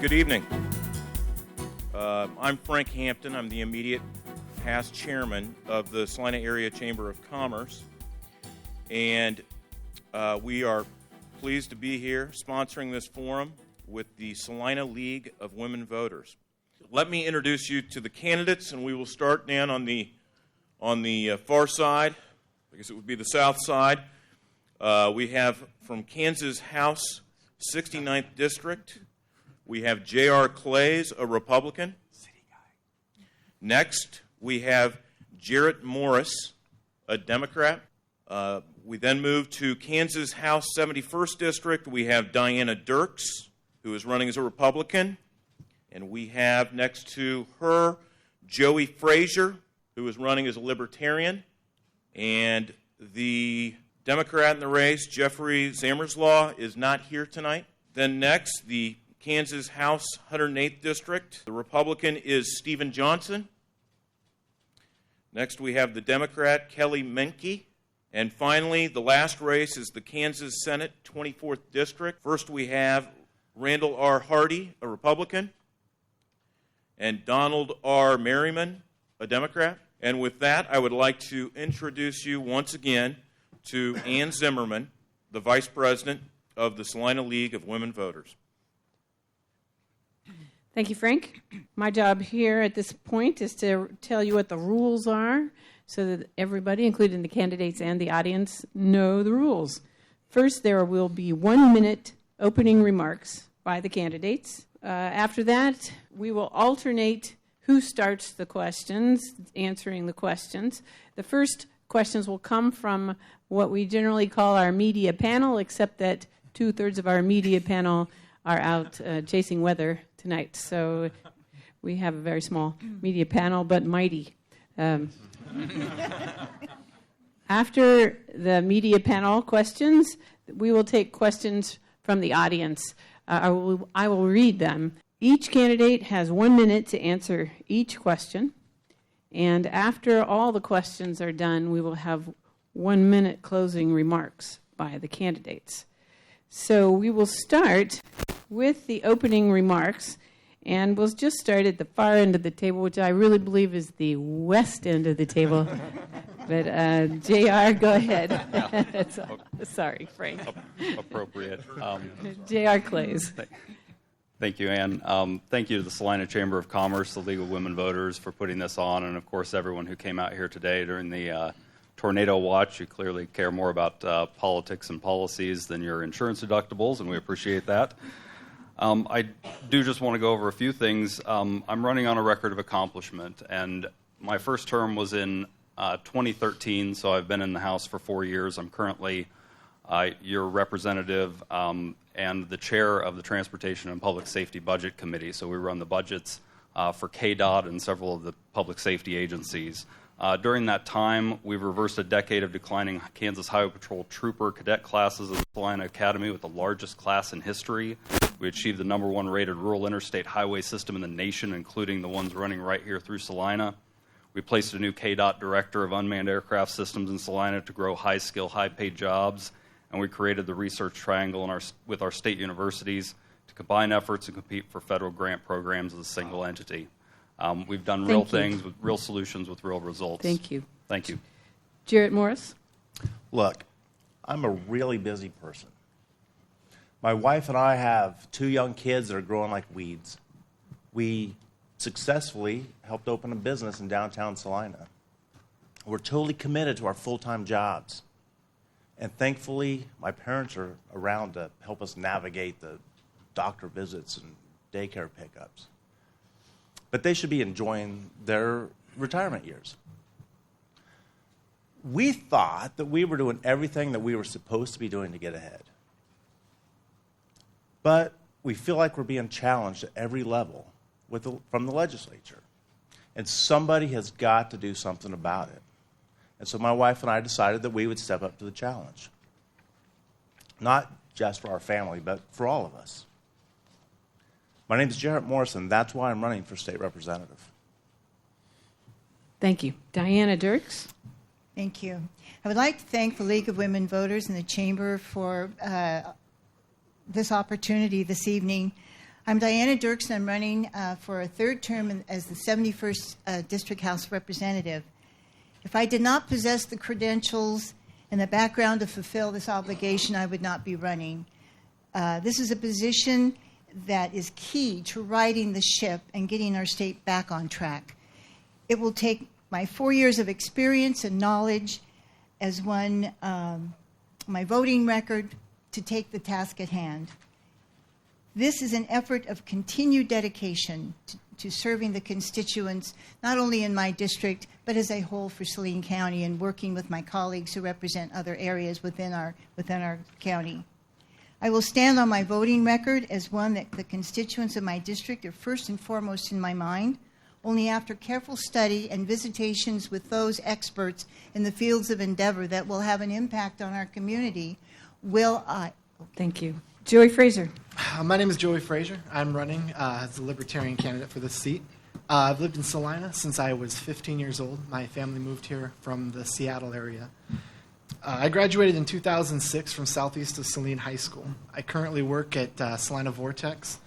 Good evening. I'm Frank Hampton. I'm the immediate past chairman of the Salina Area Chamber of Commerce, and we are pleased to be here sponsoring this forum with the Salina League of Women Voters. Let me introduce you to the candidates, and we will start down on the far side. I guess it would be the south side. We have from Kansas House 69th District, we have Gerrett Claeys, a Republican. City guy. Next, we have Gerrett Morris, a Democrat. We then move to Kansas House 71st District. We have Dierks, who is running as a Republican. And we have next to her Joey Frazier, who is running as a Libertarian. And the Democrat in the race, Jeffrey Zamerslaw, is not here tonight. Then next, the Kansas House 108th District. The Republican is Stephen Johnson. Next, we have the Democrat, Kelley Menke. And finally, the last race is the Kansas Senate 24th District. First, we have Randall R. Hardy, a Republican, and Donald R. Merriman, a Democrat. And with that, I would like to introduce you once again to Ann Zimmerman, the Vice President of the Salina League of Women Voters. Thank you, Frank. My job here at this point is to tell you what the rules are so that everybody, including the candidates and the audience, know the rules. First, there will be 1-minute opening remarks by the candidates. After that, we will alternate who starts the questions, answering the questions. The first questions will come from what we generally call our media panel, except that 2/3 of our media panel are out chasing weather tonight. So we have a very small media panel, but mighty. After the media panel questions, we will take questions from the audience. I will read them. Each candidate has 1 minute to answer each question. And after all the questions are done, we will have 1 minute closing remarks by the candidates. So we will start with the opening remarks, and we'll just start at the far end of the table, which I really believe is the west end of the table. But JR, go ahead. Sorry, Frank. Appropriate. JR Claeys. Thank you, Ann. Thank you to the Salina Chamber of Commerce, the League of Women Voters, for putting this on, and of course everyone who came out here today during the tornado watch. You clearly care more about politics and policies than your insurance deductibles, and we appreciate that. I do just want to go over a few things. I'm running on a record of accomplishment, and my first term was in 2013, so I've been in the House for 4 years. I'm currently your representative and the chair of the Transportation and Public Safety Budget Committee, so we run the budgets for KDOT and several of the public safety agencies. During that time, we've reversed a decade of declining Kansas Highway Patrol trooper cadet classes at the Salina Academy with the largest class in history. We achieved the #1 rated rural interstate highway system in the nation, including the ones running right here through Salina. We placed a new KDOT director of unmanned aircraft systems in Salina to grow high-skill, high-paid jobs, and we created the research triangle with our state universities to combine efforts and compete for federal grant programs as a single entity. We've done real things with real solutions with real results. Thank you. Thank you. Gerrett Morris. Look, I'm a really busy person. My wife and I have 2 young kids that are growing like weeds. We successfully helped open a business in downtown Salina. We're totally committed to our full-time jobs. And thankfully, my parents are around to help us navigate the doctor visits and daycare pickups. But they should be enjoying their retirement years. We thought that we were doing everything that we were supposed to be doing to get ahead. But we feel like we're being challenged at every level from the legislature. And somebody has got to do something about it. And so my wife and I decided that we would step up to the challenge. Not just for our family, but for all of us. My name is Gerrett Morris, and that's why I'm running for state representative. Thank you. Dierks. Thank you. I would like to thank the League of Women Voters and the Chamber for this opportunity this evening. I'm Diana Dierks, and I'm running for a third term as the 71st District House Representative. If I did not possess the credentials and the background to fulfill this obligation, I would not be running. This is a position that is key to righting the ship and getting our state back on track. It will take my 4 years of experience and knowledge as my voting record to take the task at hand. This is an effort of continued dedication to serving the constituents, not only in my district, but as a whole for Saline County, and working with my colleagues who represent other areas within our county. I will stand on my voting record as one that the constituents of my district are first and foremost in my mind. Only after careful study and visitations with those experts in the fields of endeavor that will have an impact on our community will I. Thank you. Joey Frazier. My name is Joey Frazier. I'm running as a Libertarian candidate for this seat. I've lived in Salina since I was 15 years old. My family moved here from the Seattle area. I graduated in 2006 from Southeast of Saline High School. I currently work at Salina Vortex.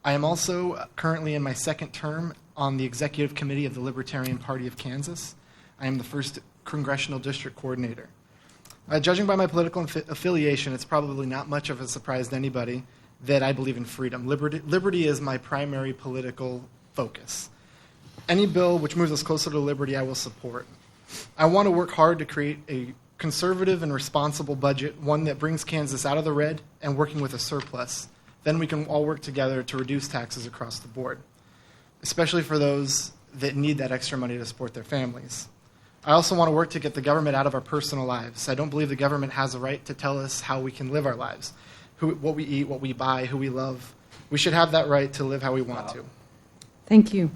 I am also currently in my second term on the Executive Committee of the Libertarian Party of Kansas. I am the first Congressional District Coordinator. Judging by my political affiliation, it's probably not much of a surprise to anybody that I believe in freedom. Liberty is my primary political focus. Any bill which moves us closer to liberty, I will support. I want to work hard to create a conservative and responsible budget, one that brings Kansas out of the red and working with a surplus. Then we can all work together to reduce taxes across the board, especially for those that need that extra money to support their families. I also want to work to get the government out of our personal lives. I don't believe the government has a right to tell us how we can live our lives, what we eat, what we buy, who we love. We should have that right to live how we want to. Thank you.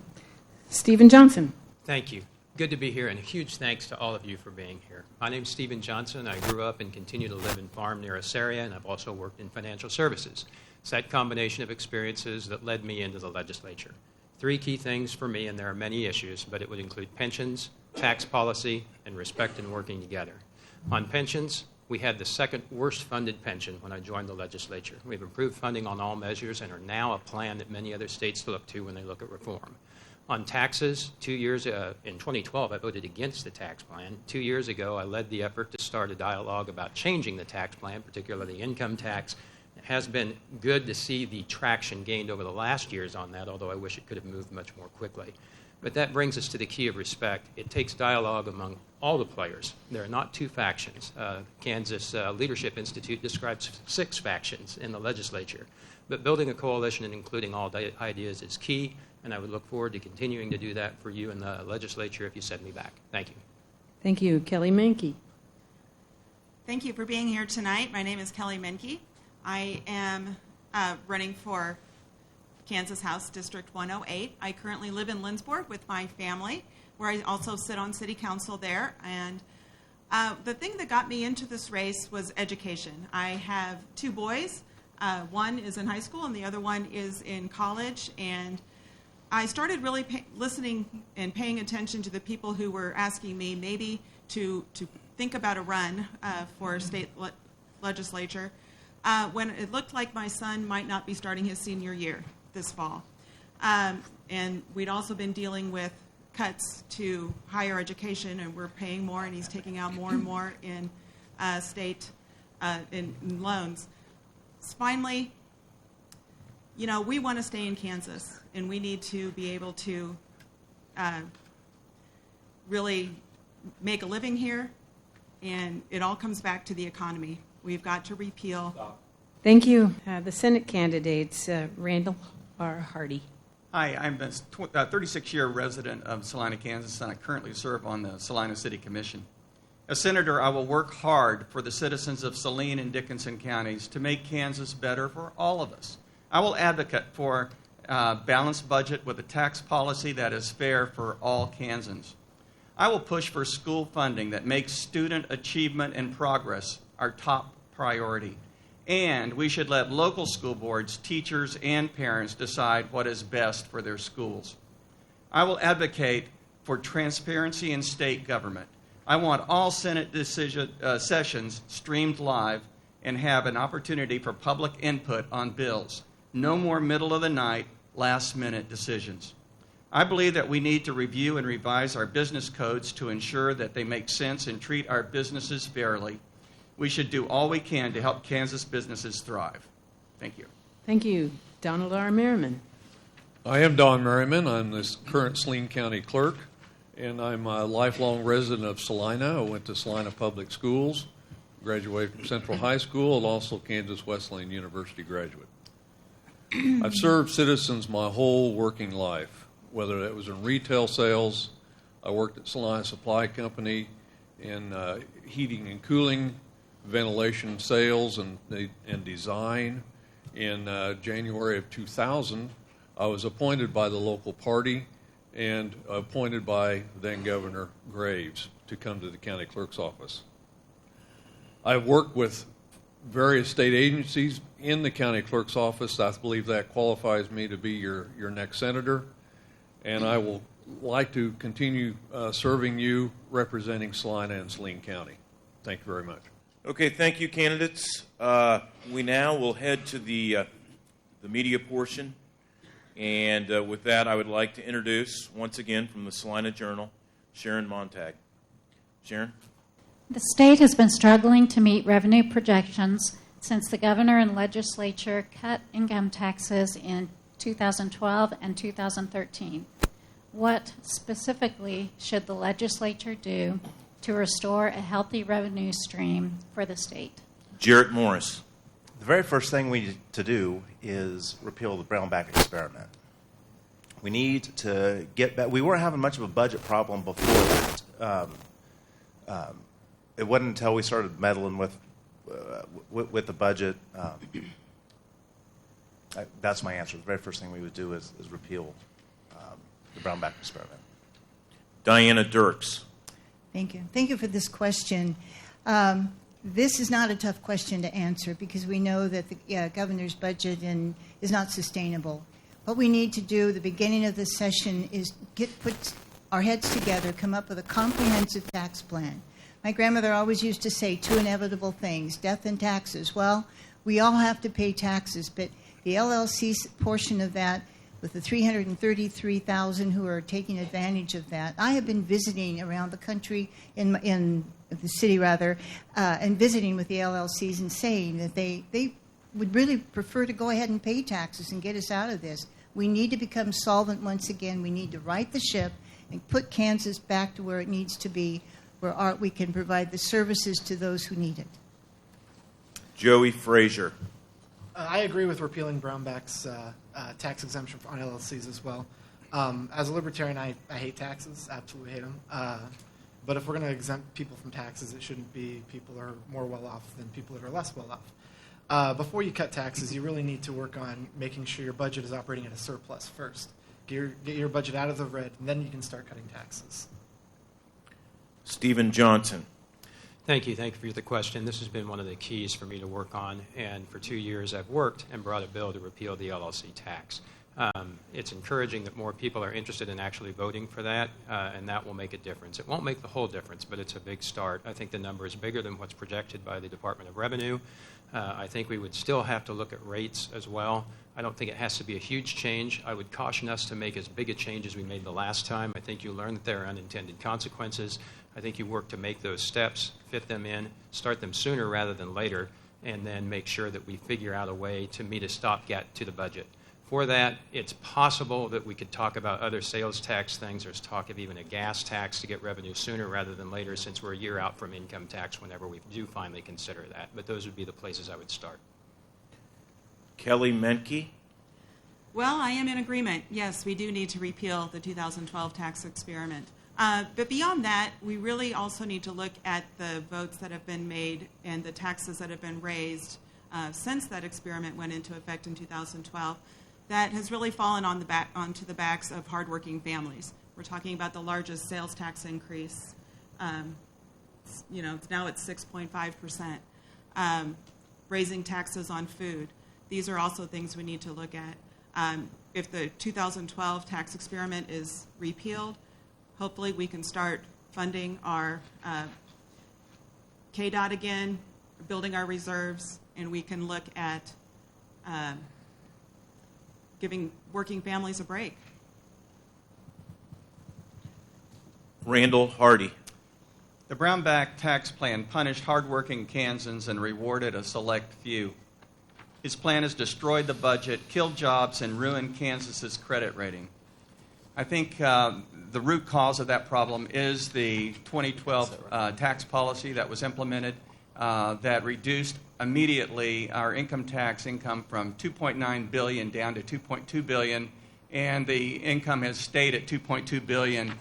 Stephen Johnson. Thank you. Good to be here, and a huge thanks to all of you for being here. My name's Stephen Johnson. I grew up and continue to live and farm near this area, and I've also worked in financial services. It's that combination of experiences that led me into the legislature. 3 key things for me, and there are many issues, but it would include pensions, tax policy, and respect and working together. On pensions, we had the second worst funded pension when I joined the legislature. We've improved funding on all measures and are now a plan that many other states look to when they look at reform. On taxes, 2 years in 2012, I voted against the tax plan. 2 years ago, I led the effort to start a dialogue about changing the tax plan, particularly the income tax. It has been good to see the traction gained over the last years on that, although I wish it could have moved much more quickly. But that brings us to the key of respect. It takes dialogue among all the players. There are not 2 factions. Kansas Leadership Institute describes 6 factions in the legislature. But building a coalition and including all ideas is key, and I would look forward to continuing to do that for you in the legislature if you send me back. Thank you. Thank you. Kelley Menke. Thank you for being here tonight. My name is Kelley Menke. I am running for Kansas House District 108. I currently live in Lindsborg with my family, where I also sit on city council there. And the thing that got me into this race was education. I have 2 boys. One is in high school and the other one is in college. And I started really listening and paying attention to the people who were asking me maybe to think about a run for state legislature when it looked like my son might not be starting his senior year this fall. And we'd also been dealing with cuts to higher education, and we're paying more, and he's taking out more and more in state in loans. Finally, you know, we want to stay in Kansas, and we need to be able to really make a living here, and it all comes back to the economy. We've got to repeal. Thank you. The Senate candidates, Randall R. Hardy. Hi, I'm a 36-year resident of Salina, Kansas, and I currently serve on the Salina City Commission. As Senator, I will work hard for the citizens of Saline and Dickinson counties to make Kansas better for all of us. I will advocate for a balanced budget with a tax policy that is fair for all Kansans. I will push for school funding that makes student achievement and progress our top priority. And we should let local school boards, teachers, and parents decide what is best for their schools. I will advocate for transparency in state government. I want all Senate sessions streamed live and have an opportunity for public input on bills. No more middle-of-the-night, last-minute decisions. I believe that we need to review and revise our business codes to ensure that they make sense and treat our businesses fairly. We should do all we can to help Kansas businesses thrive. Thank you. Thank you. Donald R. Merriman. I am Don Merriman. I'm the current Salina County Clerk, and I'm a lifelong resident of Salina. I went to Salina Public Schools, graduated from Central High School, and also Kansas Wesleyan University graduate. I've served citizens my whole working life, whether that was in retail sales. I worked at Salina Supply Company in heating and cooling, ventilation sales, and design. In January of 2000, I was appointed by the local party and appointed by then Governor Graves to come to the county clerk's office. I've worked with various state agencies in the county clerk's office. I believe that qualifies me to be your next senator, and I will like to continue serving you, representing Salina and Salina County. Thank you very much. Okay, thank you, candidates. We now will head to the media portion. And with that, I would like to introduce, once again, from the Salina Journal, Sharon Montag. Sharon? The state has been struggling to meet revenue projections since the governor and legislature cut income taxes in 2012 and 2013. What specifically should the legislature do to restore a healthy revenue stream for the state? Gerrett Morris. The very first thing we need to do is repeal the Brownback experiment. We need to get back. We weren't having much of a budget problem before that. It wasn't until we started meddling with the budget. That's my answer. The very first thing we would do is repeal the Brownback experiment. Diana Dierks. Thank you. Thank you for this question. This is not a tough question to answer because we know that the governor's budget is not sustainable. What we need to do at the beginning of this session is put our heads together, come up with a comprehensive tax plan. My grandmother always used to say two inevitable things, death and taxes. Well, we all have to pay taxes, but the LLC portion of that, with the 333,000 who are taking advantage of that. I have been visiting around the country, in the city rather, and visiting with the LLCs and saying that they would really prefer to go ahead and pay taxes and get us out of this. We need to become solvent once again. We need to right the ship and put Kansas back to where it needs to be, where we can provide the services to those who need it. Joey Frazier. I agree with repealing Brownback's tax exemption on LLCs as well. As a libertarian, I hate taxes, absolutely hate them. But if we're going to exempt people from taxes, it shouldn't be people who are more well-off than people that are less well-off. Before you cut taxes, you really need to work on making sure your budget is operating at a surplus first. Get your budget out of the red, and then you can start cutting taxes. Stephen Johnson. Thank you. Thank you for the question. This has been one of the keys for me to work on, and for 2 years I've worked and brought a bill to repeal the LLC tax. It's encouraging that more people are interested in actually voting for that, and that will make a difference. It won't make the whole difference, but it's a big start. I think the number is bigger than what's projected by the Department of Revenue. I think we would still have to look at rates as well. I don't think it has to be a huge change. I would caution us to make as big a change as we made the last time. I think you learn that there are unintended consequences. I think you work to make those steps, fit them in, start them sooner rather than later, and then make sure that we figure out a way to meet a stopgap to the budget. For that, it's possible that we could talk about other sales tax things. There's talk of even a gas tax to get revenue sooner rather than later, since we're a year out from income tax whenever we do finally consider that. But those would be the places I would start. Kelley Menke. Well, I am in agreement. Yes, we do need to repeal the 2012 tax experiment. But beyond that, we really also need to look at the votes that have been made and the taxes that have been raised since that experiment went into effect in 2012. That has really fallen onto the backs of hardworking families. We're talking about the largest sales tax increase. Now it's 6.5%. Raising taxes on food. These are also things we need to look at. If the 2012 tax experiment is repealed, hopefully we can start funding our KDOT again, building our reserves, and we can look at giving working families a break. Randall Hardy. The Brownback tax plan punished hardworking Kansans and rewarded a select few. His plan has destroyed the budget, killed jobs, and ruined Kansas's credit rating. I think the root cause of that problem is the 2012 tax policy that was implemented that reduced immediately our income tax income from $2.9 billion down to $2.2 billion, and the income has stayed at $2.2 billion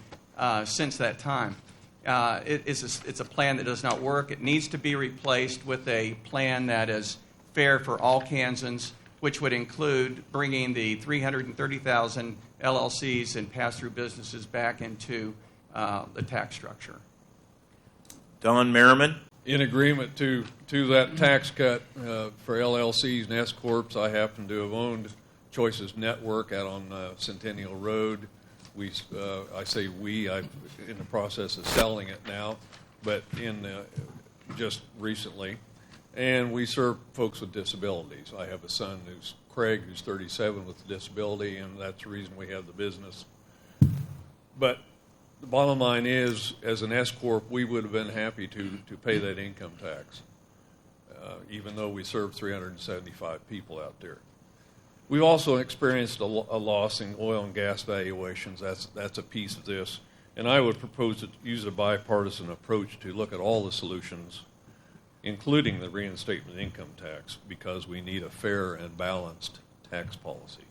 since that time. It's a plan that does not work. It needs to be replaced with a plan that is fair for all Kansans, which would include bringing the 330,000 LLCs and pass-through businesses back into the tax structure. Don Merriman. In agreement to that tax cut for LLCs and S Corps, I happen to have owned Choices Network out on Centennial Road. I say I'm in the process of selling it now, but just recently. And we serve folks with disabilities. I have a son Craig, who's 37 with a disability, and that's the reason we have the business. But the bottom line is, as an S Corp, we would have been happy to pay that income tax, even though we serve 375 people out there. We've also experienced a loss in oil and gas valuations. That's a piece of this. And I would propose to use a bipartisan approach to look at all the solutions, including the reinstatement income tax, because we need a fair and balanced tax policy.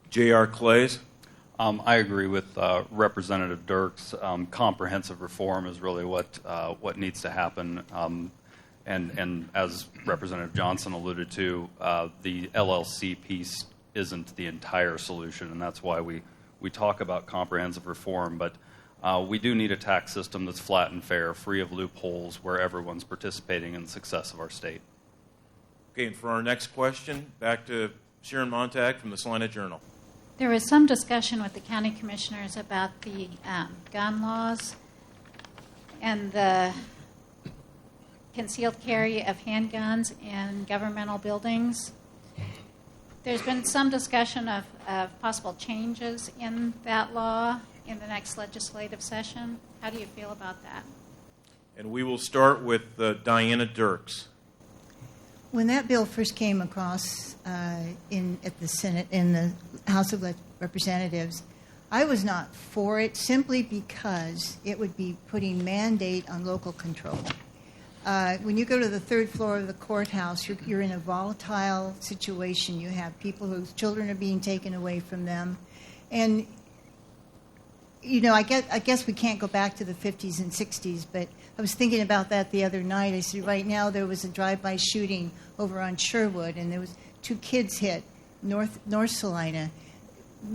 J.R. Claeys. I agree with Representative Dierks. Comprehensive reform is really what needs to happen. And as Representative Johnson alluded to, the LLC piece isn't the entire solution, and that's why we talk about comprehensive reform. But we do need a tax system that's flat and fair, free of loopholes, where everyone's participating in the success of our state. Okay, and for our next question, back to Sharon Montag from the Salina Journal. There was some discussion with the county commissioners about the gun laws and the concealed carry of handguns in governmental buildings. There's been some discussion of possible changes in that law in the next legislative session. How do you feel about that? And we will start with Diana Dierks. When that bill first came across at the Senate, in the House of Representatives, I was not for it simply because it would be putting mandate on local control. When you go to the third floor of the courthouse, you're in a volatile situation. You have people whose children are being taken away from them. And, I guess we can't go back to the 50s and 60s, but I was thinking about that the other night. I said, right now there was a drive-by shooting over on Sherwood, and there was 2 kids hit north Salina.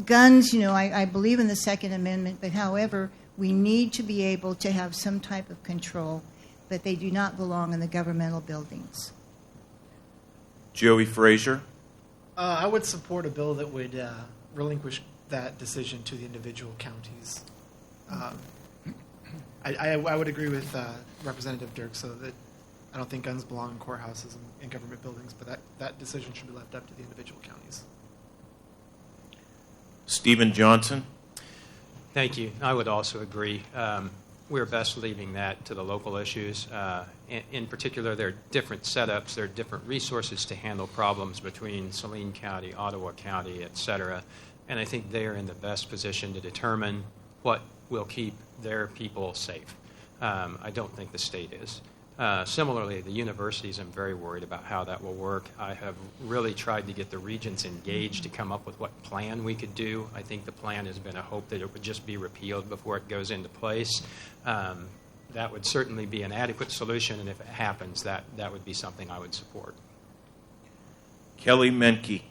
Guns, I believe in the Second Amendment, but however, we need to be able to have some type of control, but they do not belong in the governmental buildings. Joey Frazier. I would support a bill that would relinquish that decision to the individual counties. I would agree with Representative Dierks, so that I don't think guns belong in courthouses and government buildings, but that decision should be left up to the individual counties. Stephen Johnson. Thank you. I would also agree. We're best leaving that to the local issues. In particular, there are different setups, there are different resources to handle problems between Saline County, Ottawa County, et cetera. And I think they're in the best position to determine what will keep their people safe. I don't think the state is. Similarly, the universities, I'm very worried about how that will work. I have really tried to get the regents engaged to come up with what plan we could do. I think the plan has been a hope that it would just be repealed before it goes into place. That would certainly be an adequate solution, and if it happens, that would be something I would support. Kelley Menke.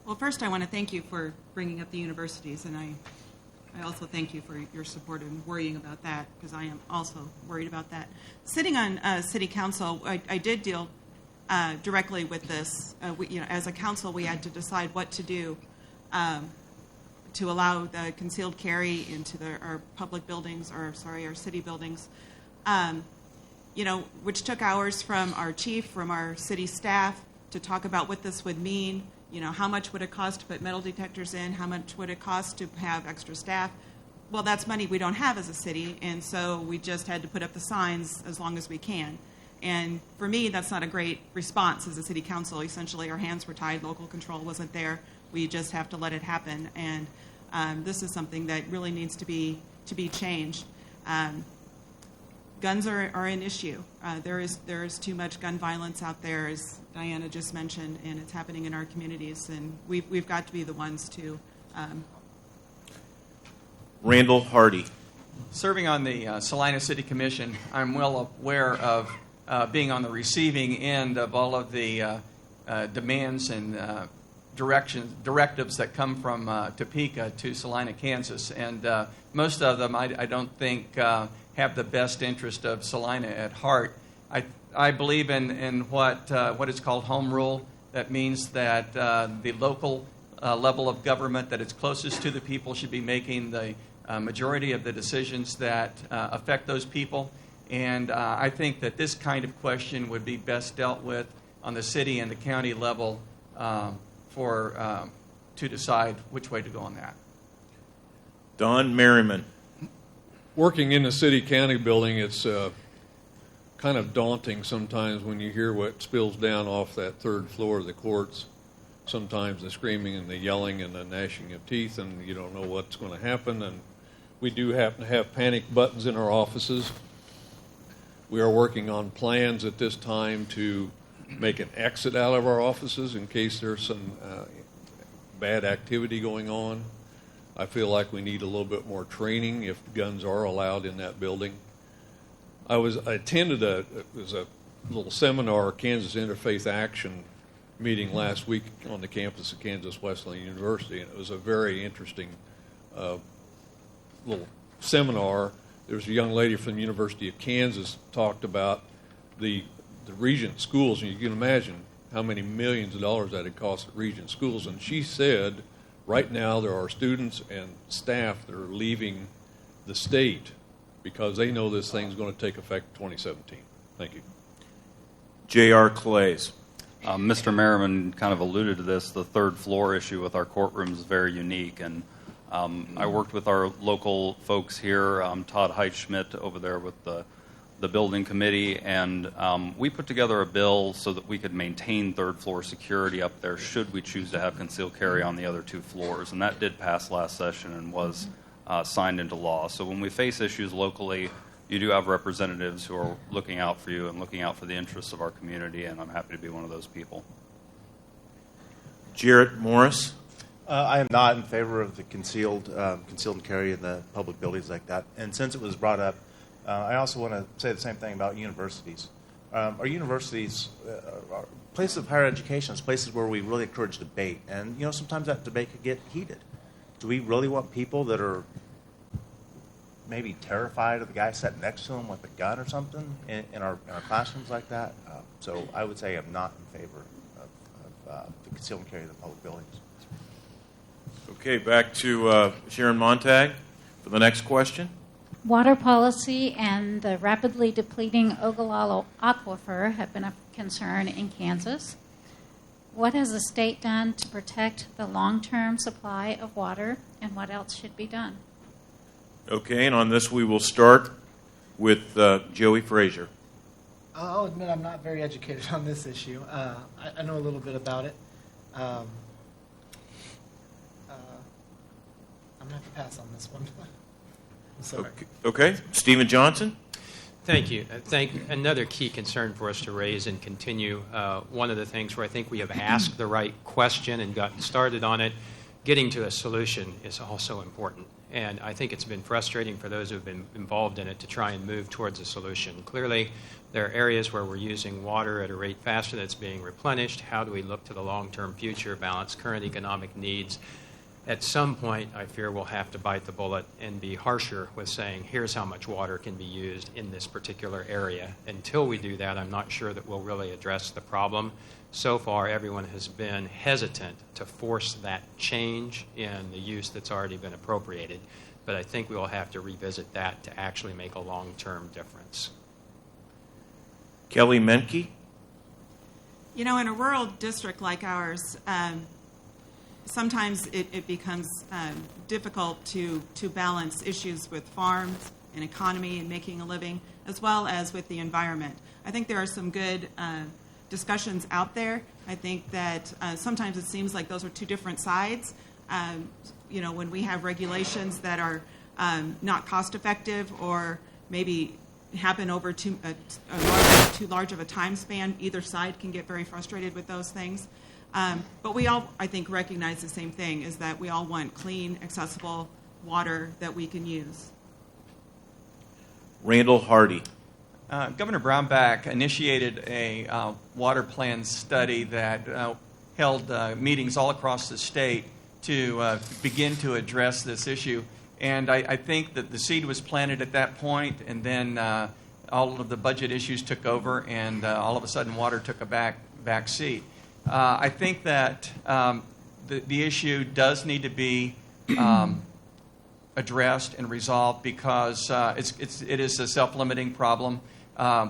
Well, first I want to thank you for bringing up the universities, and I also thank you for your support and worrying about that, because I am also worried about that. Sitting on City Council, I did deal directly with this. As a council, we had to decide what to do to allow the concealed carry into our public buildings, our city buildings, which took hours from our chief, from our city staff, to talk about what this would mean. how much would it cost to put metal detectors in? How much would it cost to have extra staff? Well, that's money we don't have as a city, and so we just had to put up the signs as long as we can. And for me, that's not a great response as a city council. Essentially, our hands were tied. Local control wasn't there. We just have to let it happen. And this is something that really needs to be changed. Guns are an issue. There is too much gun violence out there, as Diana just mentioned, and it's happening in our communities. And we've got to be the ones to. Randall Hardy. Serving on the Salina City Commission, I'm well aware of being on the receiving end of all of the demands and directives that come from Topeka to Salina, Kansas. And most of them I don't think have the best interest of Salina at heart. I believe in what is called home rule. That means that the local level of government that is closest to the people should be making the majority of the decisions that affect those people. And I think that this kind of question would be best dealt with on the city and the county level to decide which way to go on that. Don Merriman. Working in the city-county building, it's kind of daunting sometimes when you hear what spills down off that third floor of the courts. Sometimes the screaming and the yelling and the gnashing of teeth, and you don't know what's going to happen. And we do happen to have panic buttons in our offices. We are working on plans at this time to make an exit out of our offices in case there's some bad activity going on. I feel like we need a little bit more training if guns are allowed in that building. I attended a little seminar, Kansas Interfaith Action meeting last week on the campus of Kansas Wesleyan University, and it was a very interesting little seminar. There was a young lady from the University of Kansas talked about the Regent schools, and you can imagine how many millions of dollars that had cost at Regent schools. And she said right now there are students and staff that are leaving the state because they know this thing's going to take effect in 2017. Thank you. J.R. Claeys. Mr. Merriman kind of alluded to this. The third floor issue with our courtrooms is very unique, and I worked with our local folks here, Todd Heitschmidt over there with the building committee, and we put together a bill so that we could maintain third floor security up there should we choose to have concealed carry on the other two floors. And that did pass last session and was signed into law. So when we face issues locally, you do have representatives who are looking out for you and looking out for the interests of our community, and I'm happy to be one of those people. Gerrett Morris. I am not in favor of the concealed carry in the public buildings like that. And since it was brought up, I also want to say the same thing about universities. Our universities are places of higher education. It's places where we really encourage debate. And, sometimes that debate could get heated. Do we really want people that are maybe terrified of the guy sitting next to them with a gun or something in our classrooms like that? So I would say I'm not in favor of the concealed carry in the public buildings. Okay, back to Sharon Montag for the next question. Water policy and the rapidly depleting Ogallala aquifer have been a concern in Kansas. What has the state done to protect the long-term supply of water, and what else should be done? Okay, and on this we will start with Joey Frazier. I'll admit I'm not very educated on this issue. I know a little bit about it. I'm going to have to pass on this one. I'm sorry. Okay. Stephen Johnson. Thank you. Another key concern for us to raise and continue, one of the things where I think we have asked the right question and gotten started on it, getting to a solution is also important. And I think it's been frustrating for those who have been involved in it to try and move towards a solution. Clearly, there are areas where we're using water at a rate faster than it's being replenished. How do we look to the long-term future, balance current economic needs? At some point, I fear we'll have to bite the bullet and be harsher with saying, here's how much water can be used in this particular area. Until we do that, I'm not sure that we'll really address the problem. So far, everyone has been hesitant to force that change in the use that's already been appropriated. But I think we will have to revisit that to actually make a long-term difference. Kelley Menke. In a rural district like ours, sometimes it becomes difficult to balance issues with farms and economy and making a living, as well as with the environment. I think there are some good discussions out there. I think that sometimes it seems like those are two different sides. When we have regulations that are not cost effective or maybe happen over too large of a time span, either side can get very frustrated with those things. But we all, I think, recognize the same thing, is that we all want clean, accessible water that we can use. Randall Hardy. Governor Brownback initiated a water plan study that held meetings all across the state to begin to address this issue. And I think that the seed was planted at that point, and then all of the budget issues took over, and all of a sudden water took a back seat. I think that the issue does need to be addressed and resolved because it is a self-limiting problem.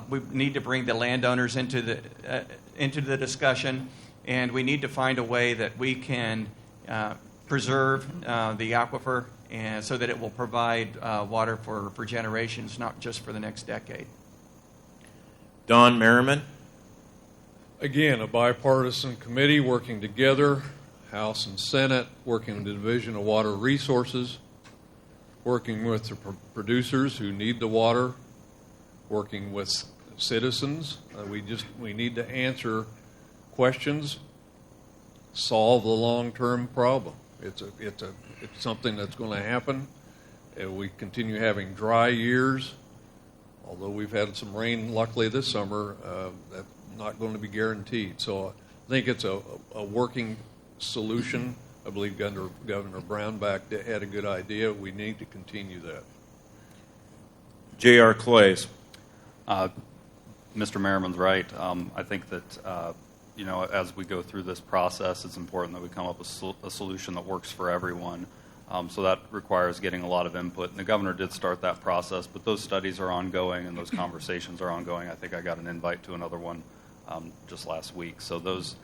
We need to bring the landowners into the discussion, and we need to find a way that we can preserve the aquifer, and so that it will provide water for generations, not just for the next decade. Don Merriman. Again, a bipartisan committee working together, House and Senate, working with the Division of Water Resources, working with the producers who need the water, working with citizens. We need to answer questions, solve the long-term problem. It's something that's going to happen. We continue having dry years, although we've had some rain, luckily this summer. That's not going to be guaranteed. So I think it's a working solution. I believe Governor Brownback had a good idea. We need to continue that. J.R. Claeys. Mr. Merriman's right. I think that as we go through this process, it's important that we come up with a solution that works for everyone. So that requires getting a lot of input. And the governor did start that process, but those studies are ongoing and those conversations are ongoing. I think I got an invite to another one just last week. So those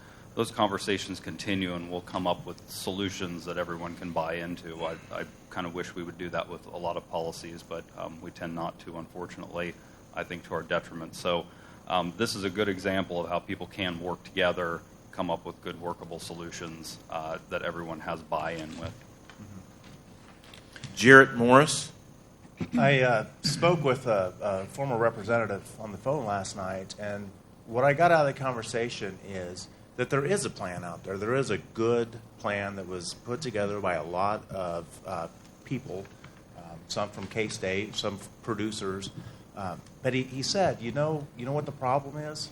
conversations continue, and we'll come up with solutions that everyone can buy into. I kind of wish we would do that with a lot of policies, but we tend not to, unfortunately, I think to our detriment. So this is a good example of how people can work together, come up with good workable solutions that everyone has buy-in with. Gerrett Morris. I spoke with a former representative on the phone last night, and what I got out of the conversation is that there is a plan out there. There is a good plan that was put together by a lot of people, some from K-State, some producers. But he said, you know what the problem is?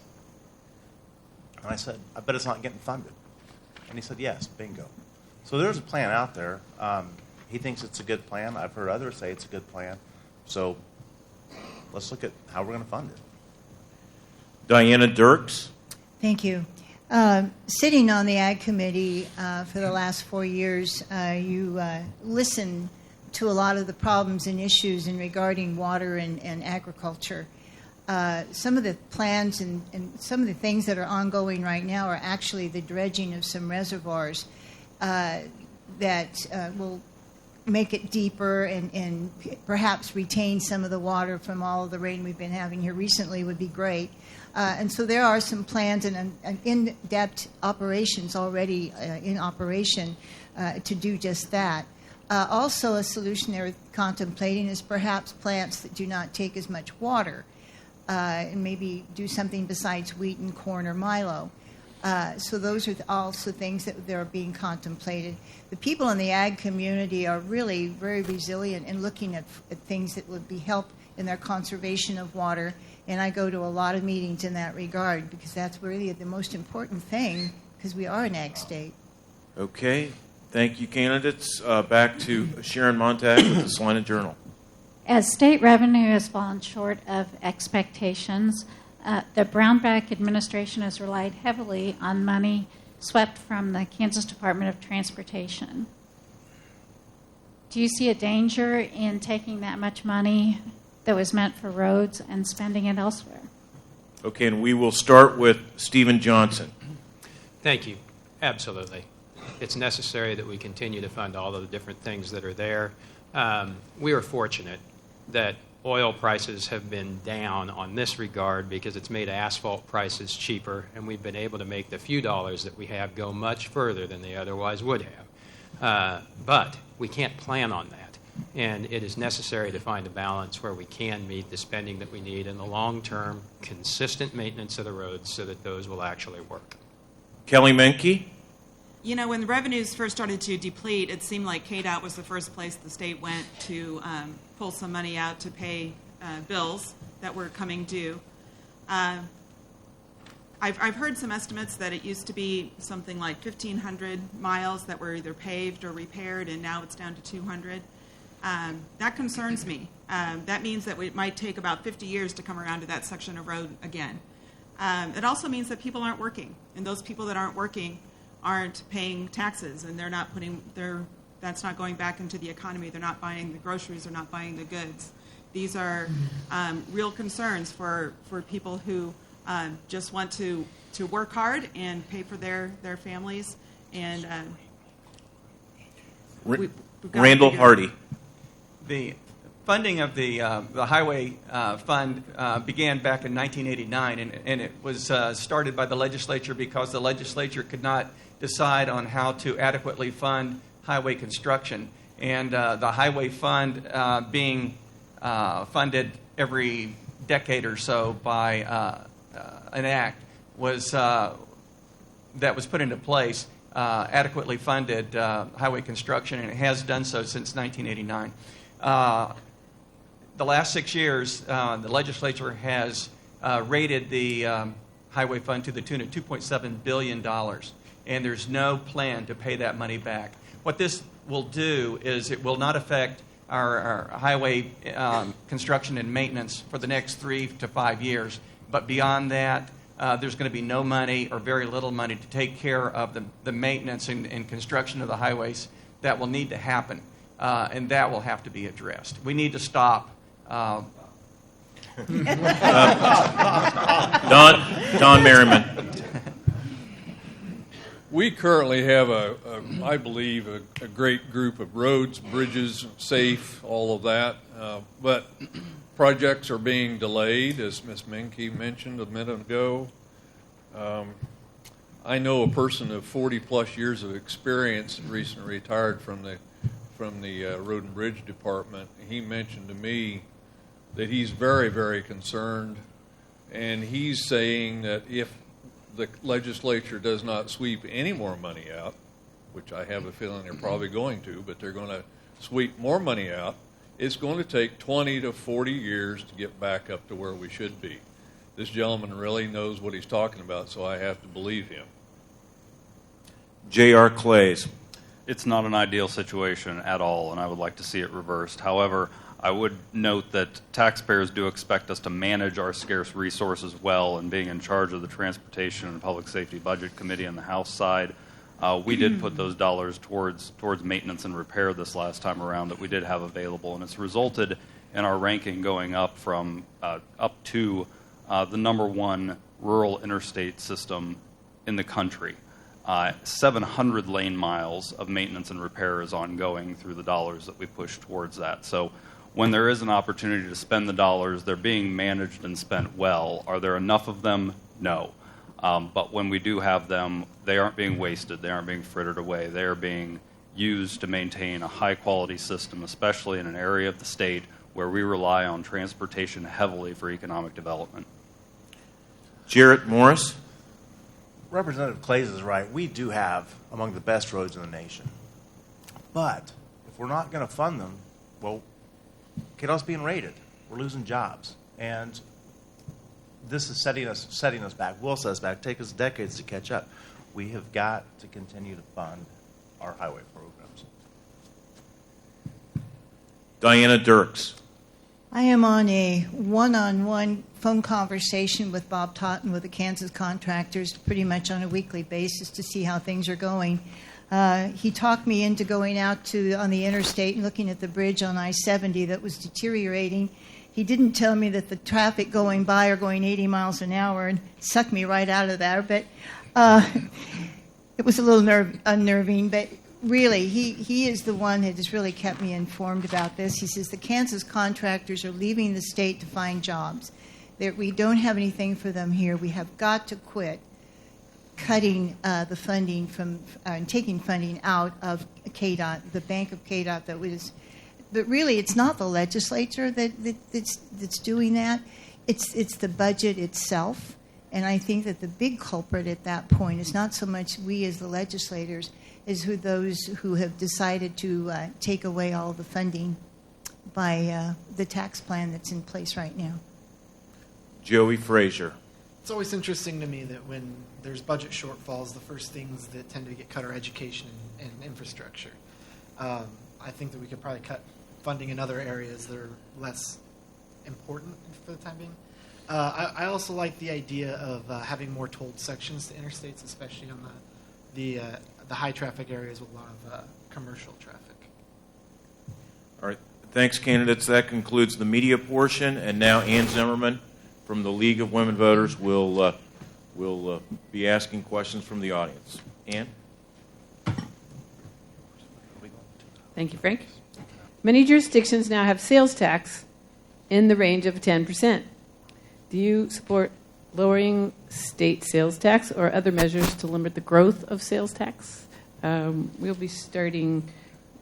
And I said, I bet it's not getting funded. And he said, yes, bingo. So there's a plan out there. He thinks it's a good plan. I've heard others say it's a good plan. So let's look at how we're going to fund it. Diana Dierks. Thank you. Sitting on the Ag Committee for the last 4 years, you listened to a lot of the problems and issues in regarding water and agriculture. Some of the plans and some of the things that are ongoing right now are actually the dredging of some reservoirs that will make it deeper and perhaps retain some of the water from all of the rain we've been having here recently would be great. And so there are some plans and in-depth operations already in operation to do just that. Also, a solution they're contemplating is perhaps plants that do not take as much water and maybe do something besides wheat and corn or milo. So those are also things that are being contemplated. The people in the ag community are really very resilient in looking at things that would be help in their conservation of water. And I go to a lot of meetings in that regard because that's really the most important thing because we are an ag state. Okay. Thank you, candidates. Back to Sharon Montag with the Salina Journal. As state revenue has fallen short of expectations, the Brownback administration has relied heavily on money swept from the Kansas Department of Transportation. Do you see a danger in taking that much money that was meant for roads and spending it elsewhere? Okay, and we will start with Stephen Johnson. Thank you. Absolutely. it's necessary that we continue to fund all of the different things that are there. We are fortunate that oil prices have been down on this regard because it's made asphalt prices cheaper, and we've been able to make the few dollars that we have go much further than they otherwise would have. But we can't plan on that, and it is necessary to find a balance where we can meet the spending that we need in the long-term, consistent maintenance of the roads so that those will actually work. Kelley Menke? You know, when the revenues first started to deplete, it seemed like KDOT was the first place the state went to pull some money out to pay bills that were coming due. I've heard some estimates that it used to be something like 1,500 miles that were either paved or repaired, and now it's down to 200. That concerns me. That means that it might take about 50 years to come around to that section of road again. It also means that people aren't working, and those people that aren't working aren't paying taxes, and they're not that's not going back into the economy. They're not buying the groceries. They're not buying the goods. These are real concerns for people who just want to work hard and pay for their families. And Randall Hardy. The funding of the highway fund began back in 1989, and it was started by the legislature because the legislature could not decide on how to adequately fund highway construction. And the highway fund being funded every decade or so by an act that was put into place adequately funded highway construction, and it has done so since 1989. The last 6 years, the legislature has rated the highway fund to the tune of $2.7 billion, and there's no plan to pay that money back. What this will do is it will not affect our highway construction and maintenance for the next 3 to 5 years, but beyond that, there's going to be no money or very little money to take care of the maintenance and construction of the highways that will need to happen, and that will have to be addressed. We need to stop. Don Merriman. We currently have I believe, a great group of roads, bridges, safe, all of that. But projects are being delayed, as Ms. Menke mentioned a minute ago. I know a person of 40-plus years of experience, recently retired from the Road and Bridge Department. He mentioned to me that he's very, very concerned, and he's saying that if the legislature does not sweep any more money out, which I have a feeling they're probably going to, but they're going to sweep more money out, it's going to take 20 to 40 years to get back up to where we should be. This gentleman really knows what he's talking about, so I have to believe him. J.R. Claeys. It's not an ideal situation at all, and I would like to see it reversed. However, I would note that taxpayers do expect us to manage our scarce resources well, and being in charge of the Transportation and Public Safety Budget Committee on the House side, we did put those dollars towards maintenance and repair this last time around that we did have available, and it's resulted in our ranking going up from up to the number one rural interstate system in the country. 700 lane miles of maintenance and repair is ongoing through the dollars that we push towards that. So when there is an opportunity to spend the dollars, they're being managed and spent well. Are there enough of them? No. But when we do have them, they aren't being wasted. They aren't being frittered away. They are being used to maintain a high-quality system, especially in an area of the state where we rely on transportation heavily for economic development. Gerrett Morris. Representative Claeys is right. We do have among the best roads in the nation. But if we're not going to fund them, well, KDOT's being raided. We're losing jobs. And this is setting us back, will set us back, take us decades to catch up. We have got to continue to fund our highway programs. Diana Dierks. I am on a one-on-one phone conversation with Bob Totten with the Kansas contractors pretty much on a weekly basis to see how things are going. He talked me into going out on the interstate and looking at the bridge on I-70 that was deteriorating. He didn't tell me that the traffic going by are going 80 miles an hour and sucked me right out of there. But It was a little unnerving, but really, he is the one that has really kept me informed about this. He says the Kansas contractors are leaving the state to find jobs. That we don't have anything for them here. We have got to quit cutting the funding from and taking funding out of KDOT, the bank of KDOT that was. But really, it's not the legislature that's doing that. It's the budget itself. And I think that the big culprit at that point is not so much we as the legislators, as those who have decided to take away all the funding by the tax plan that's in place right now. Joey Frazier. It's always interesting to me that when there's budget shortfalls, the first things that tend to get cut are education and infrastructure. I think that we could probably cut funding in other areas that are less important for the time being. I also like the idea of having more tolled sections to interstates, especially on the high traffic areas with a lot of commercial traffic. All right. Thanks, candidates. That concludes the media portion. And now Ann Zimmerman from the League of Women Voters will be asking questions from the audience. Ann? Thank you, Frank. Many jurisdictions now have sales tax in the range of 10%. Do you support lowering state sales tax or other measures to limit the growth of sales tax? We'll be starting